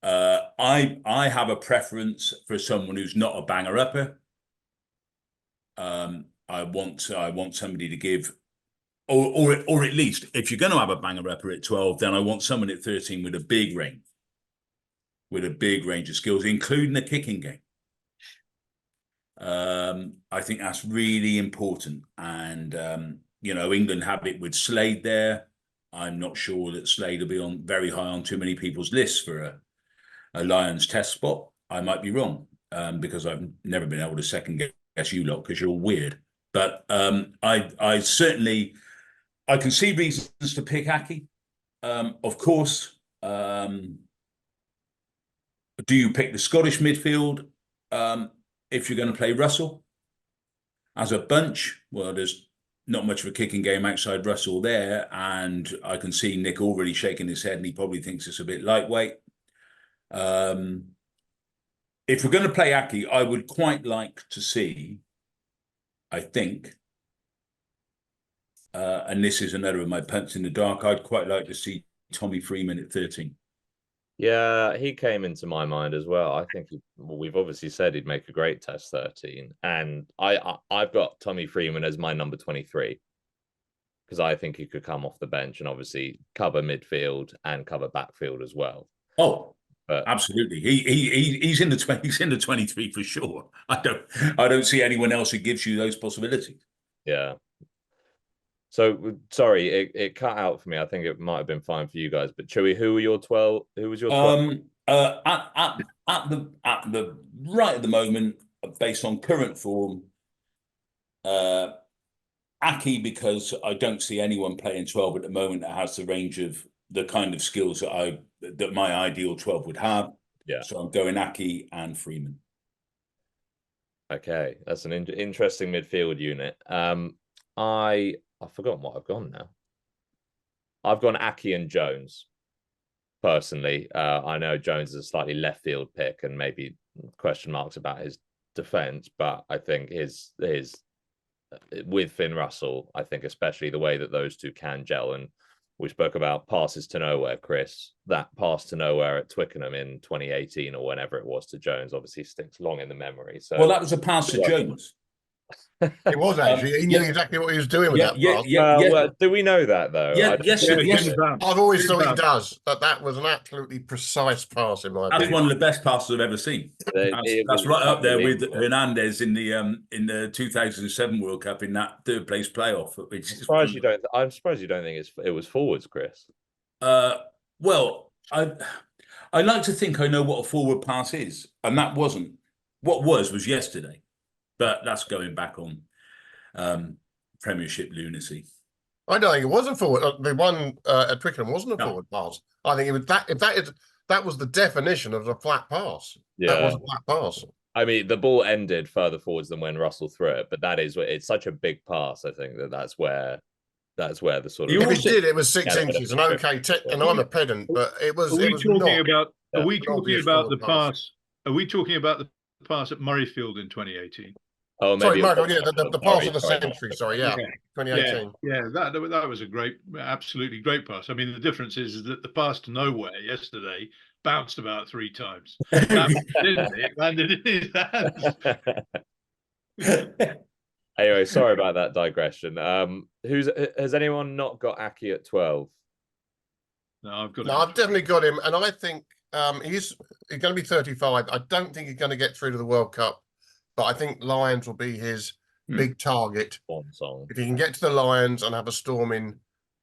I have a preference for someone who's not a banger upper. I want somebody to give, or at least if you're going to have a banger upper at 12, then I want someone at 13 with a big range of skills, including a kicking game. I think that's really important. And, you know, England have it with Slade there. I'm not sure that Slade will be very high on too many people's lists for a Lions test spot. I might be wrong because I've never been able to second guess you lot because you're all weird. But I certainly, I can see reasons to pick Aki. Of course, do you pick the Scottish midfield if you're going to play Russell? As a bunch, well, there's not much of a kicking game outside Russell there, and I can see Nick already shaking his head, and he probably thinks it's a bit lightweight. If we're going to play Aki, I would quite like to see, I think, and this is another of my punts in the dark, I'd quite like to see Tommy Freeman at 13. Yeah, he came into my mind as well. I think we've obviously said he'd make a great test 13, and I've got Tommy Freeman as my number 23 because I think he could come off the bench and obviously cover midfield and cover backfield as well. Oh, absolutely. He's in the 20. He's in the 23 for sure. I don't see anyone else who gives you those possibilities. Yeah. So sorry, it cut out for me. I think it might have been fine for you guys. But Chewy, who were your 12? Who was your 12? At the right at the moment, based on current form, Aki, because I don't see anyone playing 12 at the moment that has the range of the kind of skills that my ideal 12 would have. Yeah. So I'm going Aki and Freeman. Okay, that's an interesting midfield unit. I've forgotten what I've gone now. I've gone Aki and Jones, personally. I know Jones is a slightly left field pick and maybe question marks about his defense, but I think his with Finn Russell, I think especially the way that those two can gel, and we spoke about passes to nowhere, Chris. That pass to nowhere at Twickenham in 2018 or whenever it was to Jones obviously sticks long in the memory. So well, that was a pass to Jones. It was actually. He knew exactly what he was doing with Yeah, that yeah, pass. yeah, yeah. Well, do we know that though? Yeah, yes, Yeah, yes. I've always thought he does. That was an absolutely precise pass in my That's opinion. one of the best passes I've ever seen. That's right up there with Hernandez in the 2007 World Cup in that third place playoff. Which I'm surprised you don't. I'm surprised you don't think it was forwards, Chris. Well, I like to think I know what a forward pass is, and that wasn't. What was yesterday, but that's going back on Premiership lunacy. I don't think it was a forward. The one at Twickenham wasn't a forward pass. I think it was that. If that was the definition of a flat pass. Yeah, that was a flat pass. I mean, the ball ended further forwards than when Russell threw it, but that is it's such a big pass. I think that's where the sort of. If it did, it was 6 inches. And okay, and I'm a pedant, but it was. Are we talking about? Are we an talking obvious about the forward pass. pass? Are we talking about the pass at Murrayfield in 2018? Oh, Sorry, maybe Michael. Yeah, the pass of the century. Sorry, yeah, Yeah. 2018. Yeah, that was a great, absolutely great pass. I mean, the difference is that the pass to nowhere yesterday bounced about 3 times. It landed in his hands. Anyway, sorry about that digression. Has anyone not got Aki at 12? No, I've definitely got him, and I think he's going to be 35. I don't think he's going to get through to the World Cup, but I think Lions will be his big target. Swan song. If he can get to the Lions and have a storming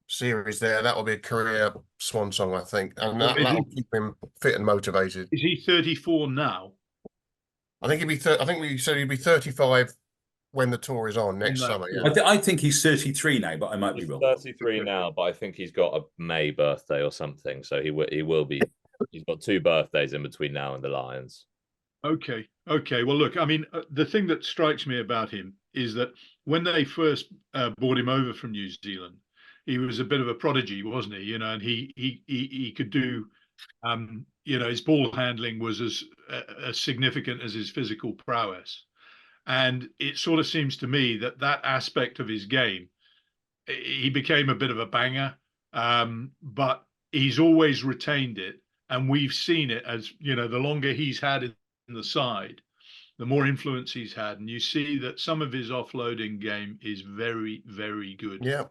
series there, that will be a career swan song, I think, and that'll keep him fit and motivated. Is he 34 now? I think I think we said he'd be 35 when the tour is on next summer. Yeah. I think he's 33 now, but I might be wrong. 33 now, but I think he's got a May birthday or something, so he will be. He's got 2 birthdays in between now and the Lions. Okay. Well, look, I mean, the thing that strikes me about him is that when they first brought him over from New Zealand, he was a bit of a prodigy, wasn't he? And he could do, his ball handling was as significant as his physical prowess. And it sort of seems to me that aspect of his game, he became a bit of a banger, but he's always retained it. And we've seen it as, the longer he's had in the side, the more influence he's had. And you see that some of his offloading game is very, very good. Yeah.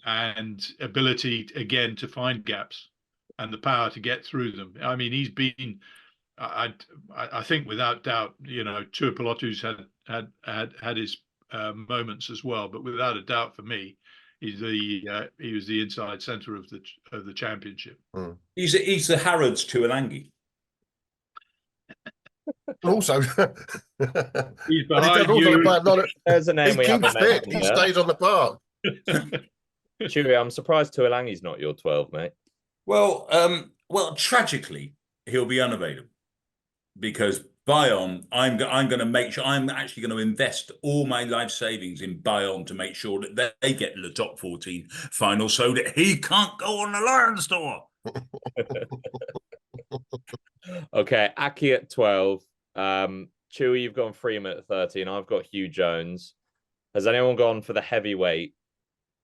And ability, again, to find gaps and the power to get through them. I mean, he's been... I think without doubt, Tuipulotu's had his moments as well, but without a doubt for me, he was the inside centre of the championship. He's the Harrods Tuilangi. Also, he's behind you. There's a name he keeps fit. He stays on the park. Chewie, I'm surprised Tuilangi's not your 12, mate. Well, tragically, he'll be unavailable. Because Bayonne, I'm going to make sure I'm actually going to invest all my life savings in Bayonne to make sure that they get to the top 14 final so that he can't go on the Lions tour. Okay, Aki at 12. Chewie, you've gone Freeman at 13. I've got Hugh Jones. Has anyone gone for the heavyweight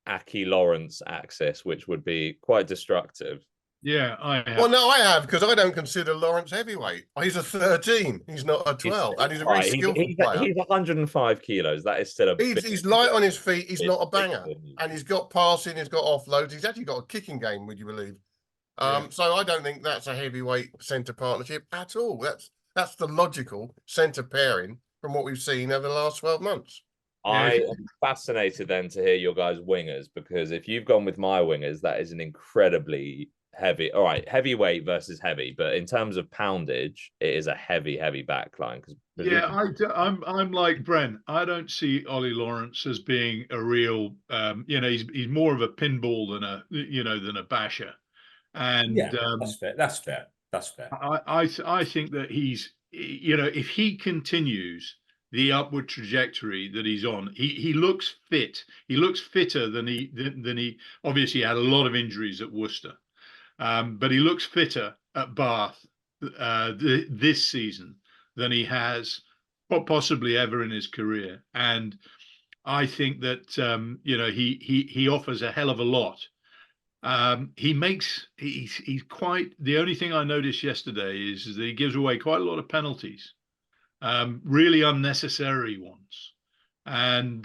Aki Lawrence axis, which would be quite destructive? Yeah, I have. Well, no, I have, because I don't consider Lawrence heavyweight. He's a 13. He's not a 12. And he's a very skillful player. He's 105 kilos. That is still a... He's light on his feet. He's not a banger. And he's got passing. He's got offloads. He's actually got a kicking game, would you believe? So I don't think that's a heavyweight centre partnership at all. That's the logical centre pairing from what we've seen over the last 12 months. I am fascinated then to hear your guys' wingers, because if you've gone with my wingers, that is an incredibly... heavy. All right, heavyweight versus heavy, but in terms of poundage, it is a heavy backline. I'm like Brent. I don't see Ollie Lawrence as being a real. He's more of a pinball than a basher. And that's fair. I think that he's, if he continues the upward trajectory that he's on, he looks fit. He looks fitter than he obviously had a lot of injuries at Worcester. But he looks fitter at Bath this season than he has possibly ever in his career. And I think that, he offers a hell of a lot. He's quite, the only thing I noticed yesterday is that he gives away quite a lot of penalties. really unnecessary ones. And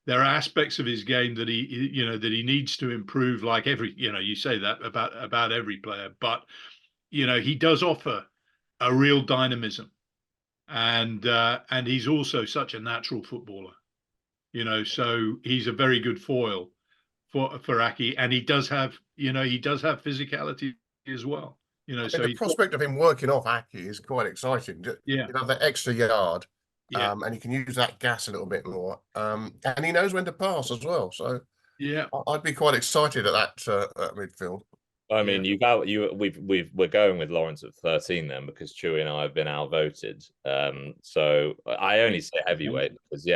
there are aspects of his game that he needs to improve, like you say that about every player, but he does offer a real dynamism, and he's also such a natural footballer, so he's a very good foil for Aki, and he does have physicality as well, so the prospect of him working off Aki is quite exciting. Yeah, that extra yard. Yeah. And he can use that gas a little bit more. And he knows when to pass as well. So yeah, I'd be quite excited at that midfield. I mean, we're going with Lawrence at 13 then, because Chewy and I have been outvoted. So I only say heavyweight because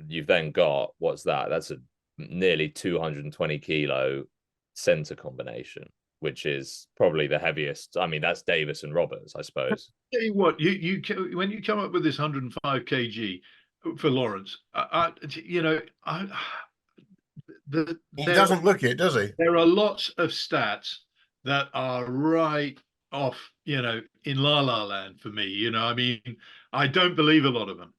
you've then got, what's that? That's a nearly 220 kilo centre combination, which is probably the heaviest. I mean, that's Davis and Roberts, I suppose. Tell you what, you when you come up with this 105 kg for Lawrence, He doesn't look it, does he? There are lots of stats that are right off, in la la land for me. I mean, I don't believe a lot of them.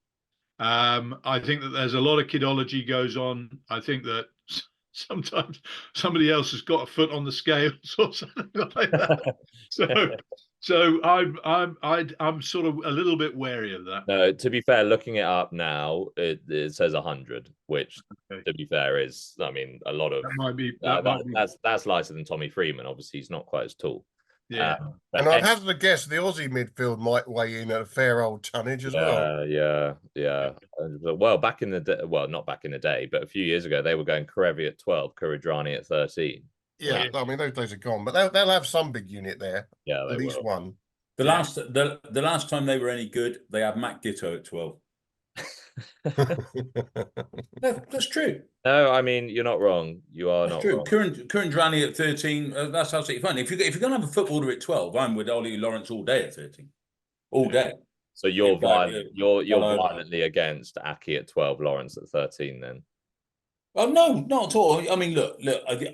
I think that there's a lot of kidology goes on. I think that sometimes somebody else has got a foot on the scales or something like that. So I'm sort of a little bit wary of that. No, to be fair, looking it up now, it says 100, which, to be fair, is, I mean, a lot of that's lighter than Tommy Freeman. Obviously, he's not quite as tall. Yeah, and I'd have to guess the Aussie midfield might weigh in at a fair old tonnage as well. Yeah. Well, back in the day, well, not back in the day, but a few years ago, they were going Karevi at 12, Kuridrani at 13. Yeah, I mean, those days are gone, but they'll have some big unit there. Yeah, at least one. The last time they were any good, they had Matt Gitto at 12. No, that's true. No, I mean, you're not wrong. You are not wrong. Kuridrani at 13, that's absolutely fine. If you're going to have a footballer at 12, I'm with Ollie Lawrence all day at 13. All day. So you're violently against Aki at 12, Lawrence at 13 then? Oh, no, not at all. I mean, look,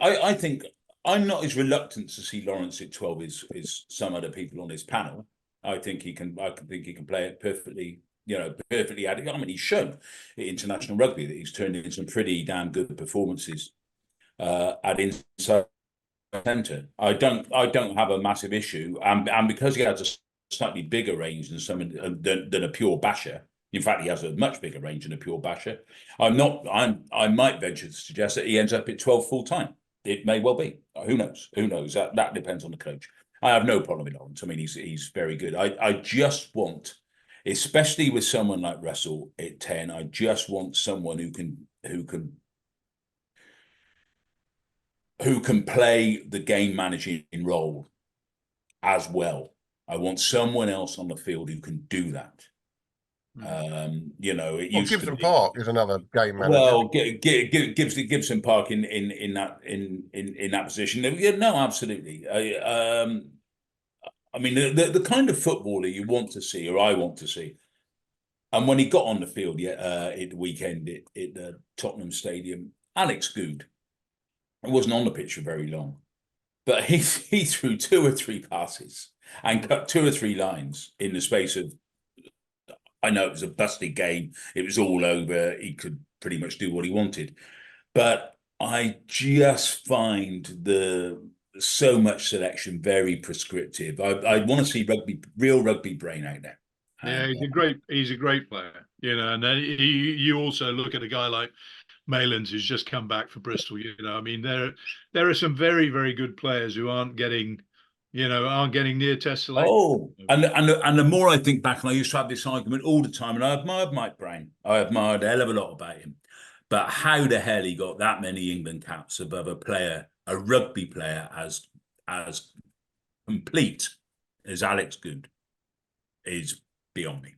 I think I'm not as reluctant to see Lawrence at 12 as some other people on this panel. I think he can play it perfectly, perfectly adequate. I mean, he's shown at international rugby that he's turned in some pretty damn good performances at inside centre. I don't have a massive issue, and because he has a slightly bigger range than a pure basher. In fact, he has a much bigger range than a pure basher. I might venture to suggest that he ends up at 12 full time. It may well be. Who knows? That depends on the coach. I have no problem with Lawrence. I mean, he's very good. I just want, especially with someone like Russell at 10, I just want someone who can play the game managing role as well. I want someone else on the field who can do that. Gibson Park is another game manager. Well, Gibson Park in that position. No, absolutely. I mean, the kind of footballer you want to see, or I want to see. And when he got on the field, at the weekend at Tottenham Stadium, Alex Good. He wasn't on the pitch for very long, but he threw 2 or 3 passes and cut 2 or 3 lines in the space of. I know it was a busted game. It was all over. He could pretty much do what he wanted. But I just find so much selection very prescriptive. I want to see real rugby brain out there. Yeah, he's a great player, and then you also look at a guy like Maylands, who's just come back for Bristol. I mean, there are some very, very good players who aren't getting near test selection. Oh, and the more I think back, and I used to have this argument all the time, and I admired Mike Brown. I admired a hell of a lot about him. But how the hell he got that many England caps above a rugby player as complete as Alex Good is beyond me.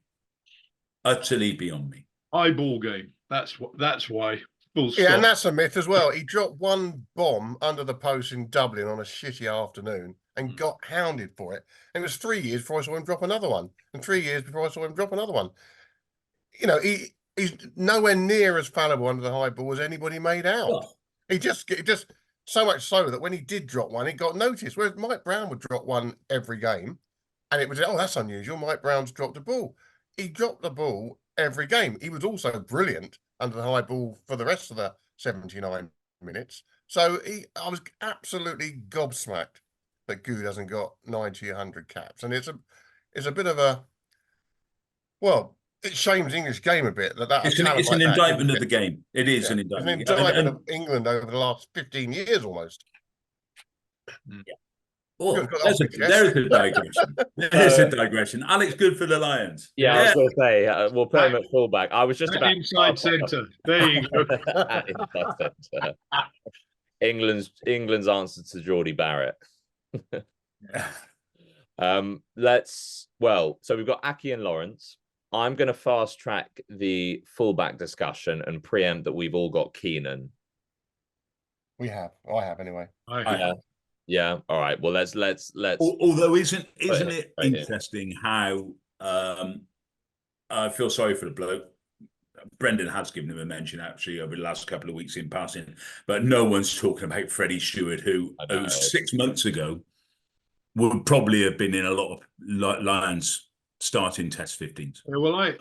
Utterly beyond me. Eyeball game. That's why. Full stop. Yeah, and that's a myth as well. He dropped one bomb under the post in Dublin on a shitty afternoon and got hounded for it. And it was 3 years before I saw him drop another one, and 3 years before I saw him drop another one. He's nowhere near as fallible under the high ball as anybody made out. Oh. He just so much so that when he did drop one, it got noticed. Whereas Mike Brown would drop one every game, and it was, oh, that's unusual. Mike Brown's dropped a ball. he dropped the ball every game. He was also brilliant under the high ball for the rest of the 79 minutes. So I was absolutely gobsmacked that Good hasn't got 90, 100 caps. And it's a bit of a, well, it shames the English game a bit. It's an indictment of the game. It is an indictment. It's an indictment of England over the last 15 years almost. Yeah. Oh, there's a digression. There's a digression. Alex, good for the Lions. Yeah, I was going to say, we'll put him at fullback. I was just about inside centre. There you go. Inside centre. England's answer to Geordie Barrett. So we've got Aki and Lawrence. I'm going to fast track the fullback discussion and preempt that we've all got Keenan. We have. I have anyway. Yeah. All right. Well, let's. Although, isn't it interesting how I feel sorry for the bloke. Brendan has given him a mention actually over the last couple of weeks in passing, but no one's talking about Freddie Stewart, who 6 months ago would probably have been in a lot of Lions starting Test 15s. Yeah, well, I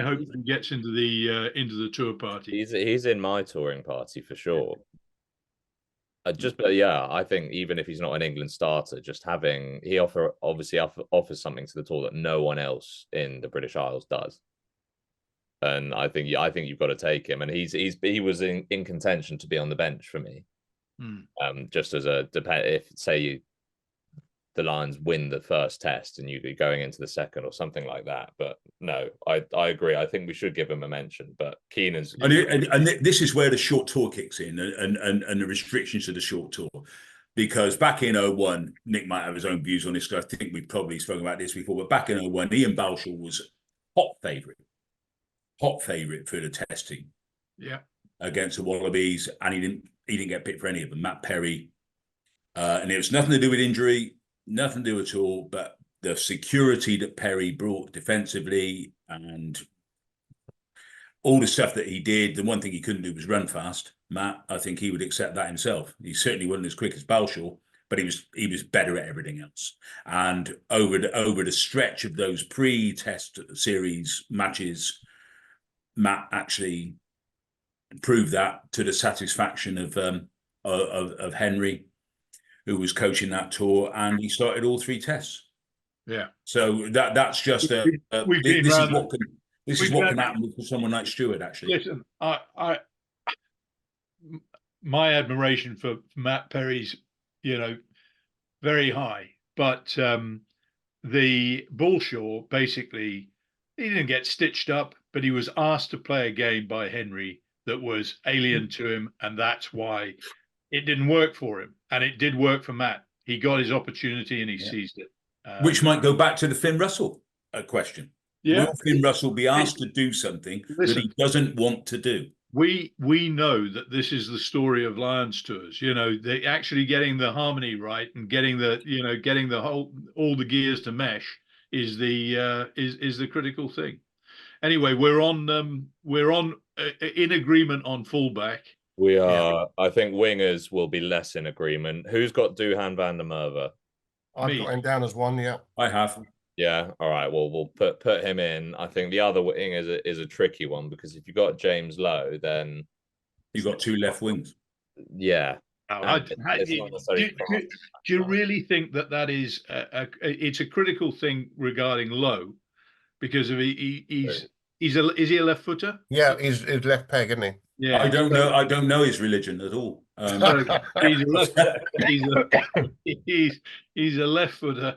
hope he gets into the tour party. He's in my touring party for sure. I think even if he's not an England starter, just having obviously offers something to the tour that no one else in the British Isles does. And I think you've got to take him. And he was in contention to be on the bench for me. Just as if say the Lions win the first test and you'd be going into the second or something like that. But no, I agree. I think we should give him a mention. But Keenan's and this is where the short tour kicks in and the restrictions to the short tour. Because back in 01, Nick might have his own views on this. I think we've probably spoken about this before. But back in 01, Ian Balshaw was hot favourite for the test team. Yeah, against the Wallabies, and he didn't get picked for any of them. Matt Perry, and it was nothing to do with injury. Nothing to do at all, but the security that Perry brought defensively and all the stuff that he did. The one thing he couldn't do was run fast. Matt, I think he would accept that himself. He certainly wasn't as quick as Balshaw, but he was better at everything else. And over the stretch of those pre-test series matches, Matt actually proved that to the satisfaction of Henry, who was coaching that tour, and he started all three tests. Yeah. So that's just this is what can happen with someone like Stewart. Actually, listen, my admiration for Matt Perry's, very high, but the Balshaw basically he didn't get stitched up, but he was asked to play a game by Henry that was alien to him, and that's why it didn't work for him. And it did work for Matt. He got his opportunity and he seized it. Which might go back to the Finn Russell question. Yeah. Will Finn Russell be asked to do something that he doesn't want to do? We know that this is the story of Lions tours. They actually getting the harmony right and getting the all the gears to mesh is the critical thing. Anyway, we're on in agreement on fullback. We are. Yeah. I think wingers will be less in agreement. Who's got Duhan van der Merwe? I've got him down as one. Yeah, I have. Yeah. All right. Well, we'll put him in. I think the other wing is a tricky one because if you got James Lowe, then you got two left wings. Yeah. Do you really think that is it's a critical thing regarding Lowe because of is he a left footer? Yeah, he's left peg, isn't he? Yeah, I don't know his religion at all. He's a left footer,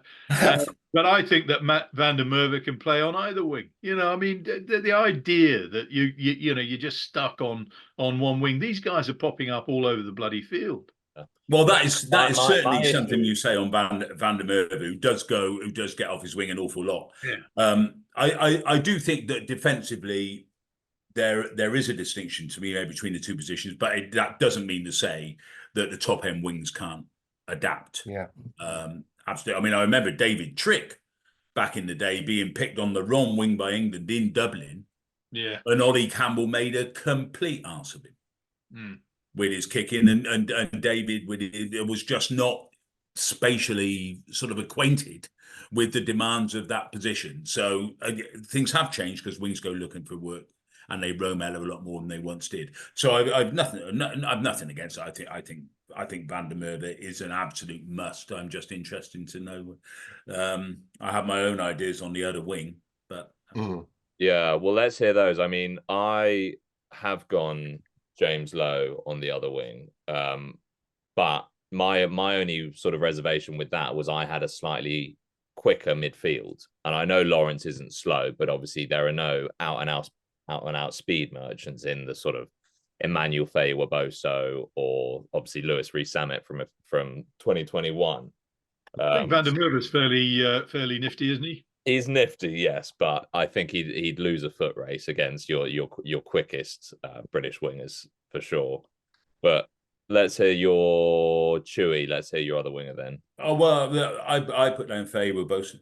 but I think that Matt van der Merwe can play on either wing. I mean, the idea that you're just stuck on one wing. These guys are popping up all over the bloody field. Well, that is certainly something you say on Van der Merwe, who does get off his wing an awful lot. Yeah. I do think that defensively there is a distinction to me between the two positions, but that doesn't mean to say that the top end wings can't adapt. Yeah. Absolutely. I mean, I remember David Trick back in the day being picked on the wrong wing by England in Dublin. Yeah. And Ollie Campbell made a complete arse of him with his kicking, and David it was just not spatially sort of acquainted with the demands of that position. So things have changed because wings go looking for work and they roam out a lot more than they once did. So I've nothing against it. I think Van der Merwe is an absolute must. I'm just interested to know. I have my own ideas on the other wing, but yeah. Well, let's hear those. I mean, I have gone James Lowe on the other wing, but my only sort of reservation with that was I had a slightly quicker midfield, and I know Lawrence isn't slow, but obviously there are no out and out speed merchants in the sort of Emmanuel Faye-Waboso or obviously Lewis Rees-Sammet from 2021. I think Van der Merwe is fairly nifty, isn't he? He's nifty, yes, but I think he'd lose a foot race against your quickest British wingers for sure. But let's hear your Chewy. Let's hear your other winger then. Oh well, I put down Faye-Waboso.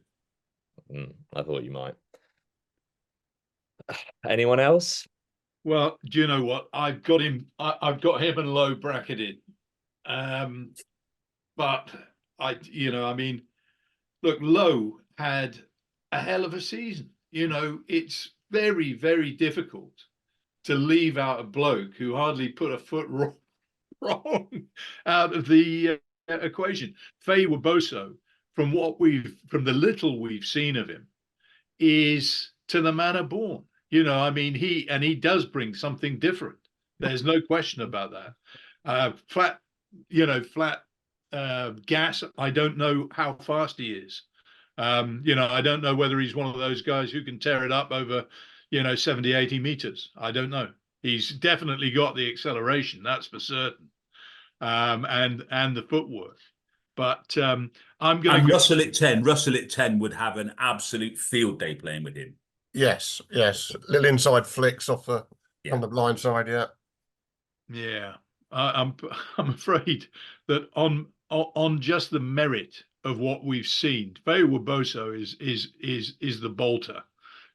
I thought you might. Anyone else? Well, do you know what? I've got him and Lowe bracketed. But look, Lowe had a hell of a season. It's very, very difficult to leave out a bloke who hardly put a foot wrong out of the equation. Faye-Waboso, from the little we've seen of him, is to the manner born. He does bring something different. There's no question about that. Flat gas. I don't know how fast he is. I don't know whether he's one of those guys who can tear it up over, 70, 80 meters. I don't know. He's definitely got the acceleration, that's for certain, and the footwork. But I'm going to Russell at 10. Russell at 10 would have an absolute field day playing with him. Yes. Little inside flicks off on the blind side. Yeah. I'm afraid that on just the merit of what we've seen, Faye-Waboso is the bolter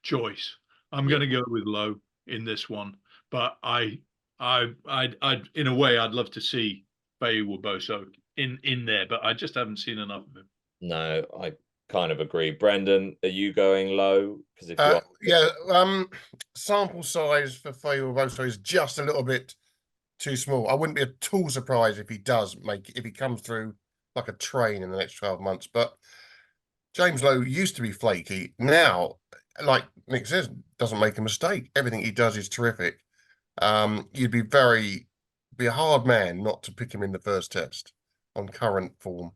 choice. I'm going to go with Lowe in this one, but I'd in a way I'd love to see Faye-Waboso in there, but I just haven't seen enough of him. No, I kind of agree. Brendan, are you going Lowe? Because sample size for Faye-Waboso is just a little bit too small. I wouldn't be at all surprised if he comes through like a train in the next 12 months. But James Lowe used to be flaky. Now, like Nick says, doesn't make a mistake. Everything he does is terrific. You'd be a hard man not to pick him in the first test on current form.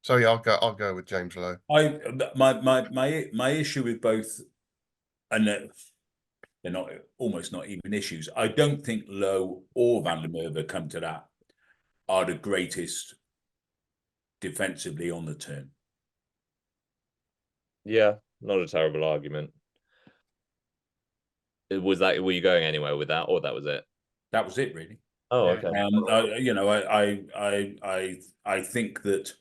So yeah, I'll go with James Lowe. My issue with both, and they're almost not even issues. I don't think Lowe or Van der Merwe come to that are the greatest defensively on the turn. Yeah, not a terrible argument. Were you going anywhere with that, or that was it? That was it, really. Oh, okay. I think that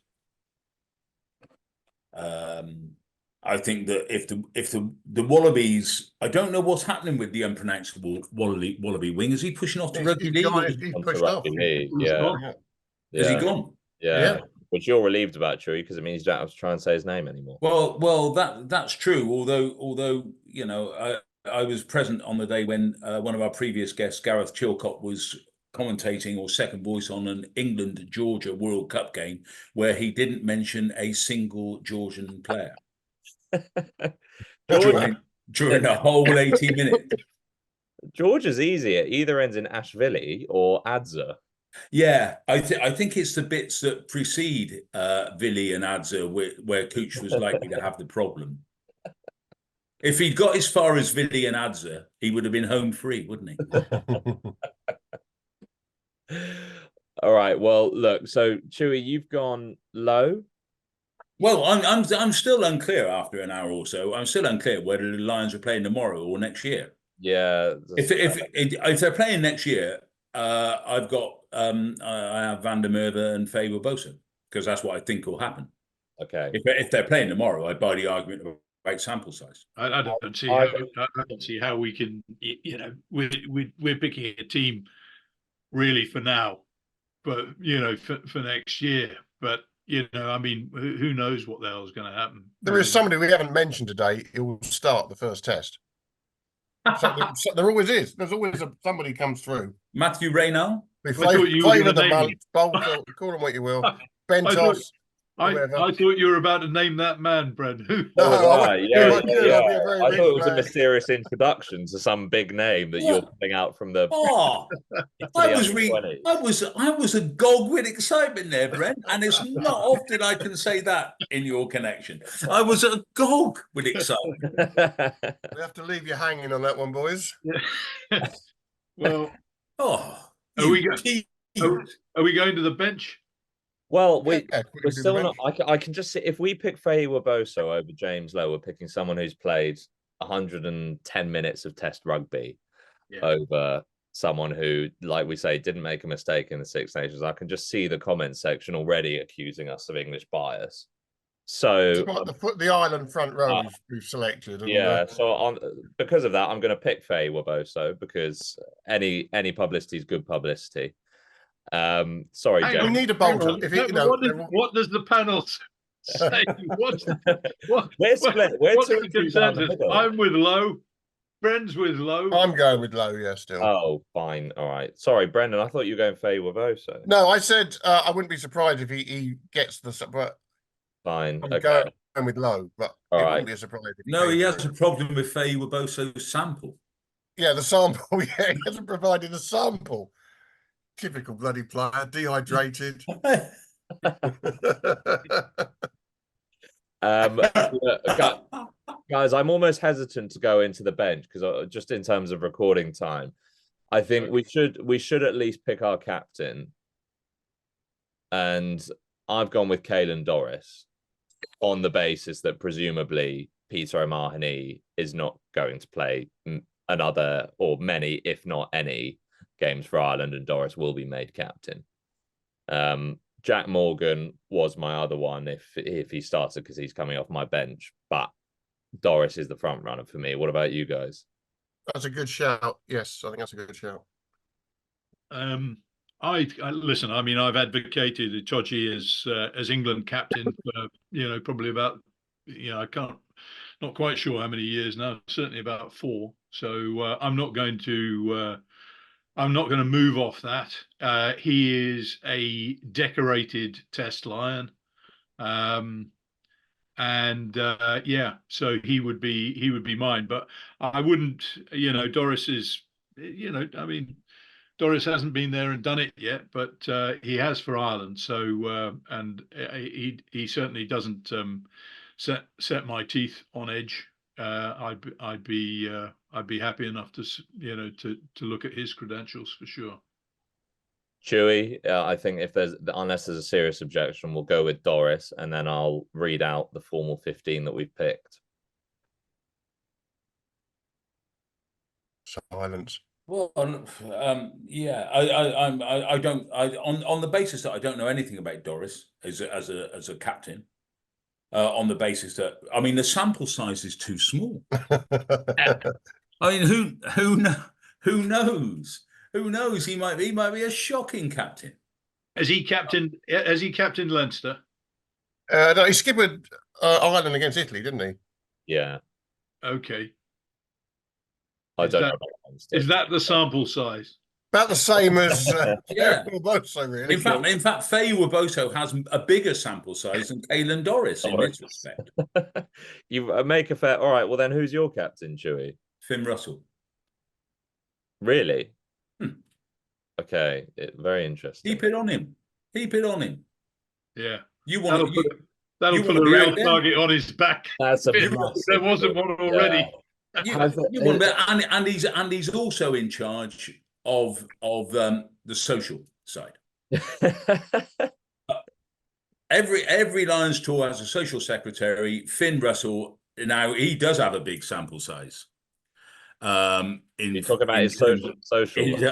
I think that if the Wallabies, I don't know what's happening with the unpronounceable Wallaby wing. Is he pushing off to Rugby League? He's pushed off. Yeah. Has he gone? Yeah. Which you're relieved about, Chewy, because it means you don't have to try and say his name anymore. Well, that's true. Although I was present on the day when one of our previous guests, Gareth Chilcott, was commentating or second voice on an England-Georgia World Cup game where he didn't mention a single Georgian player during the whole 80 minutes. Georgia's easy. It either ends in Ashvili or Adza. Yeah, I think it's the bits that precede Vili and Adza where Cooch was likely to have the problem. If he'd got as far as Vili and Adza, he would have been home free, wouldn't he? All right. Well, look. So, Chewy, you've gone Lowe. Well, I'm still unclear after an hour or so. I'm still unclear whether the Lions are playing tomorrow or next year. Yeah. If they're playing next year, I've got I have Van der Merwe and Faye-Waboso because that's what I think will happen. Okay. If they're playing tomorrow, I buy the argument about sample size. I don't see how we can. We're picking a team really for now, but for next year. But I mean, who knows what the hell's going to happen? There is somebody we haven't mentioned today who will start the first test. So there always is. There's always somebody comes through. Matthew Reynal. We thought you were flavour gonna the name month, him. bowl, call them what you will. Ben I Toss, I whoever. thought you were about to name that man, Brent. No, Oh, I right. Yeah, would. yeah. I'd be a very I rich thought it was a man. mysterious introduction to some big name that you're pulling out from the. Oh, I was agog with excitement there, Brent, and it's not often I can say that in your connection. I was agog with excitement. We have to leave you hanging on that one, boys. Well, Oh, are we going to the bench? Well, Yeah, we're still not. I can just see if we pick Faye Waboso over James Lowe, we're picking someone who's played 110 minutes of Test rugby over someone who, like we say, didn't make a mistake in the Six Nations. I can just see the comment section already accusing us of English bias. So the island front row we've selected. And, so because of that, I'm going to pick Faye Waboso because any publicity is good publicity. Sorry, James. We need a bolter. What does the panel say? We're split. What's the consensus? I'm with Lowe. Brent's with Lowe. I'm going with Lowe, yeah, still. Oh, fine. All right. Sorry, Brendan. I thought you were going Faye Waboso. No, I said I wouldn't be surprised if he gets the. But fine. I'm going with Lowe, but wouldn't be a surprise. He has a problem with Faye Waboso's sample. Yeah, the sample. Yeah, he hasn't provided a sample. Typical bloody player, dehydrated. Guys, I'm almost hesitant to go into the bench because just in terms of recording time, I think we should at least pick our captain. And I've gone with Caelan Doris on the basis that presumably Peter O'Mahony is not going to play another or many, if not any, games for Ireland, and Doris will be made captain. Jack Morgan was my other one if he started because he's coming off my bench, but Doris is the front runner for me. What about you guys? That's a good shout. Yes, I think that's a good shout. I listen. I mean, I've advocated Itoje as England captain for probably about not quite sure how many years now. Certainly about 4. So I'm not going to move off that. He is a decorated Test Lion, so he would be mine. But I wouldn't. Doris is. I mean, Doris hasn't been there and done it yet, but he has for Ireland. So and he certainly doesn't set my teeth on edge. I'd be happy enough to look at his credentials for sure. Chewy, I think unless there's a serious objection, we'll go with Doris, and then I'll read out the formal 15 that we've picked. Silence. Well, on the basis that I don't know anything about Doris as a captain. On the basis that the sample size is too small. I mean, who knows? Who knows? He might be a shocking captain. Has he captained Leinster? No, he skippered Ireland against Italy, didn't he? Yeah. Okay. I don't know. Is that the sample size? About the same as Waboso, really. In fact, Faye Waboso has a bigger sample size than Caelan Doris in this respect. You make a fair. All right. Well, then, who's your captain, Chewy? Finn Russell. Really? Okay. Very interesting. Keep it on him. Yeah. That'll put a real target on his back. That's a. There wasn't one already. And he's also in charge of the social side. Every Lions tour has a social secretary. Finn Russell, now he does have a big sample size. You talk about his social.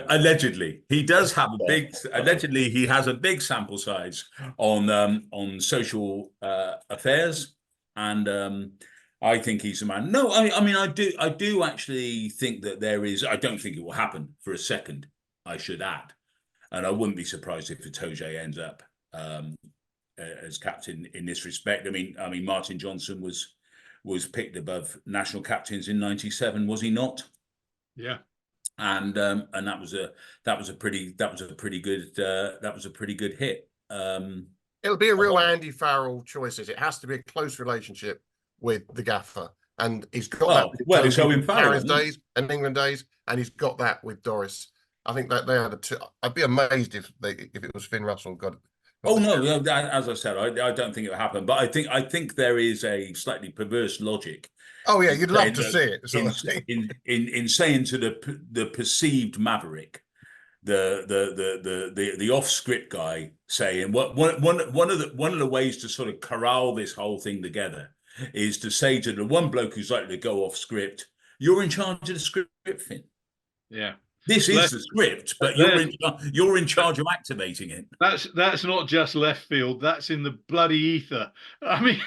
Allegedly, he does have a big. Allegedly, he has a big sample size on social affairs, and I think he's a man. No, I do actually think that there is. I don't think it will happen for a second. I should add, and I wouldn't be surprised if Itoje ends up as captain in this respect. I mean, Martin Johnson was picked above national captains in '97, was he not? Yeah. And that was a pretty good hit. It'll be a real Andy Farrell choices. It has to be a close relationship with the gaffer, and he's got that with it's Owen Farrell, days and England days, and he's got that with Doris. I think that they are the two. I'd be amazed if it was Finn Russell got. Oh no! As I said, I don't think it will happen. But I think there is a slightly perverse logic. Oh yeah, you'd love to see it. In saying to the perceived Maverick, the off script guy saying one of the ways to sort of corral this whole thing together is to say to the one bloke who's likely to go off script, "You're in charge of the script, Finn." Yeah. This is the script, but you're in charge of activating it. That's not just left field. That's in the bloody ether. I mean,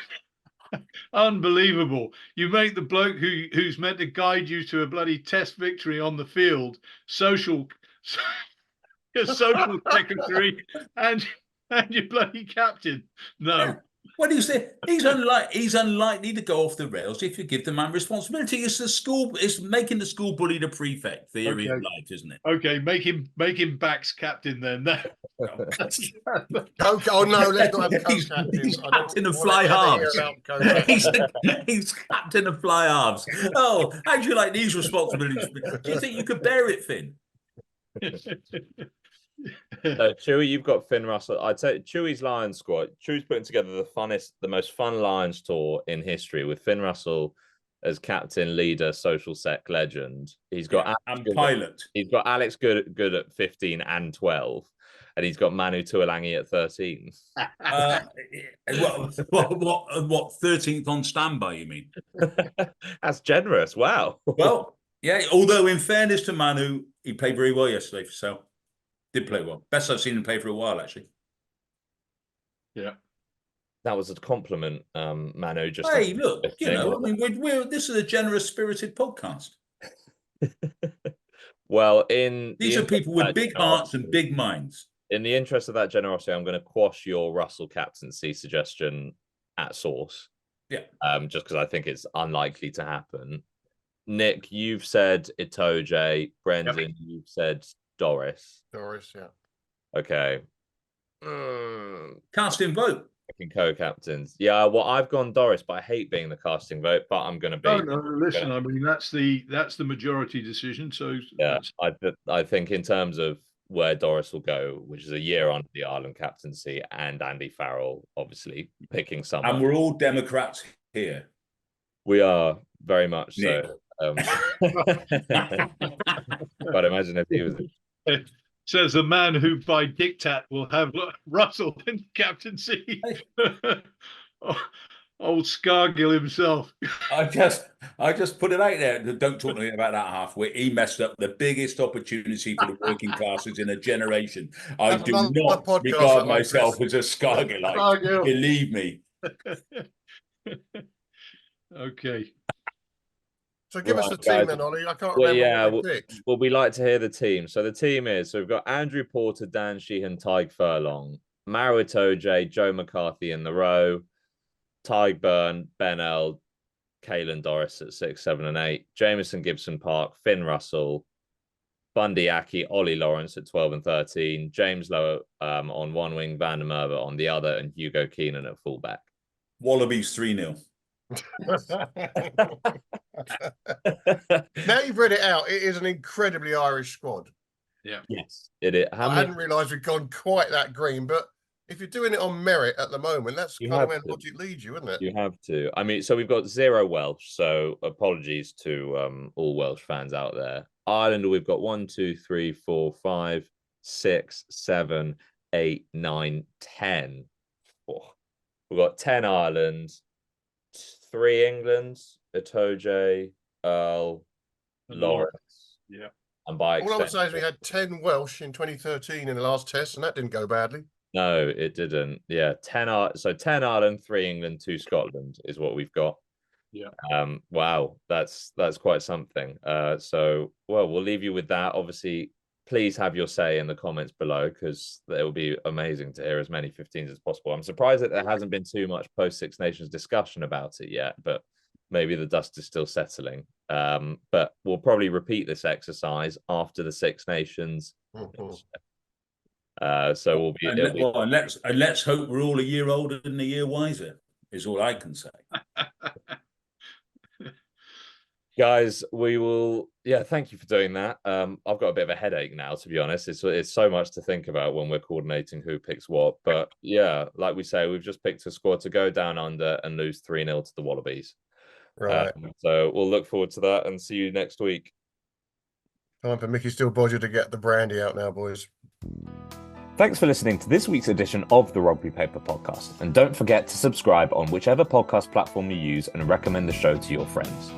unbelievable. You make the bloke who's meant to guide you to a bloody test victory on the field social secretary and your bloody captain. No. Well, he's unlikely to go off the rails if you give the man responsibility. It's making the school bully the prefect theory of life, isn't it? Okay, make him backs captain then. Oh no, let's not have co-captain. He's captain of fly halves. He's captain of fly halves. Oh, how do you like these responsibilities? Do you think you could bear it, Finn? So Chewy, you've got Finn Russell. I'd say Chewy's Lions squad. Chewy's putting together the most fun Lions tour in history with Finn Russell as captain, leader, social sec legend. He's got pilot. He's got Alex good at 15 and 12, and he's got Manu Tuolangi at 13. What 13th on standby? You mean? That's generous. Wow. Well, yeah. Although in fairness to Manu, he played very well yesterday for Sale. Did play well. Best I've seen him play for a while, actually. Yeah. That was a compliment, Manu. Just hey, look, I mean, this is a generous-spirited podcast. Well, these are people with big hearts and big minds. In the interest of that generosity, I'm going to quash your Russell captaincy suggestion at source. Yeah. Just because I think it's unlikely to happen. Nick, you've said Itoje. Brendan, you've said Doris, yeah. Okay. Casting vote. Co-captains. Yeah, well, I've gone Doris, but I hate being the casting vote, but I'm going to be. Oh, no, listen, I mean, that's the majority decision. So yeah, I think in terms of where Doris will go, which is a year under the Ireland captaincy, and Andy Farrell, obviously picking someone. And we're all Democrats here. We are very much Nick. so. But imagine if he was. Says the man who by diktat will have Russell in captaincy. Old Scargill himself. I just put it out there. Don't talk to me about that halfway. He messed up the biggest opportunity for the working classes in a generation. I do not regard myself as a Scargillite. Believe me. Okay. So give us the team then, Ollie. I can't remember what we picked. Well, we like to hear the team. So the team is, we've got Andrew Porter, Dan Sheehan, Tyg Furlong, Maro Itoje, Joe McCarthy in the row, Tyg Byrne, Ben L, Caelan Doris at 6, 7, and 8, Jameson Gibson Park, Finn Russell, Bundy Aki, Ollie Lawrence at 12 and 13, James Lowe on one wing, Van der Merwe on the other, and Hugo Keenan at fullback. Wallabies 3-0. Now you've read it out, it is an incredibly Irish squad. Yeah. Yes, it is. I hadn't realised we'd gone quite that green, but if you're doing it on merit at the moment, that's kind of where logic leads you, isn't it? You have to. I mean, so we've got 0 Welsh, so apologies to all Welsh fans out there. Ireland, we've got 1, 2, 3, 4, 5, 6, 7, 8, 9, 10. Oh. We've got 10 Ireland, 3 England, Itoje, Earl, Lawrence. Yeah. And by all I would say is we had 10 Welsh in 2013 in the last test, and that didn't go badly. No, it didn't. Yeah, 10 Ireland, 3 England, 2 Scotland is what we've got. Yeah. Wow, that's quite something. So well, we'll leave you with that. Obviously, please have your say in the comments below, because it will be amazing to hear as many 15s as possible. I'm surprised that there hasn't been too much post Six Nations discussion about it yet, but maybe the dust is still settling. But we'll probably repeat this exercise after the Six Nations. So we'll be, and let's hope we're all a year older and a year wiser, is all I can say. Guys, we will. Yeah, thank you for doing that. I've got a bit of a headache now, to be honest. It's so much to think about when we're coordinating who picks what. But yeah, like we say, we've just picked a squad to go down under and lose 3-0 to the Wallabies. Right. So we'll look forward to that and see you next week. Time for Mickey Still Bodger to get the brandy out now, boys. Thanks for listening to this week's edition of the Rugby Paper podcast. And don't forget to subscribe on whichever podcast platform you use and recommend the show to your friends.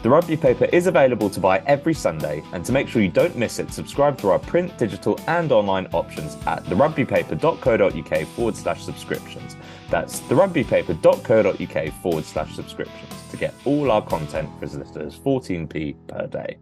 The Rugby Paper is available to buy every Sunday, and to make sure you don't miss it, subscribe through our print, digital and online options at therugbypaper.co.uk/subscriptions. That's therugbypaper.co.uk/subscriptions to get all our content for as little as 14p per day.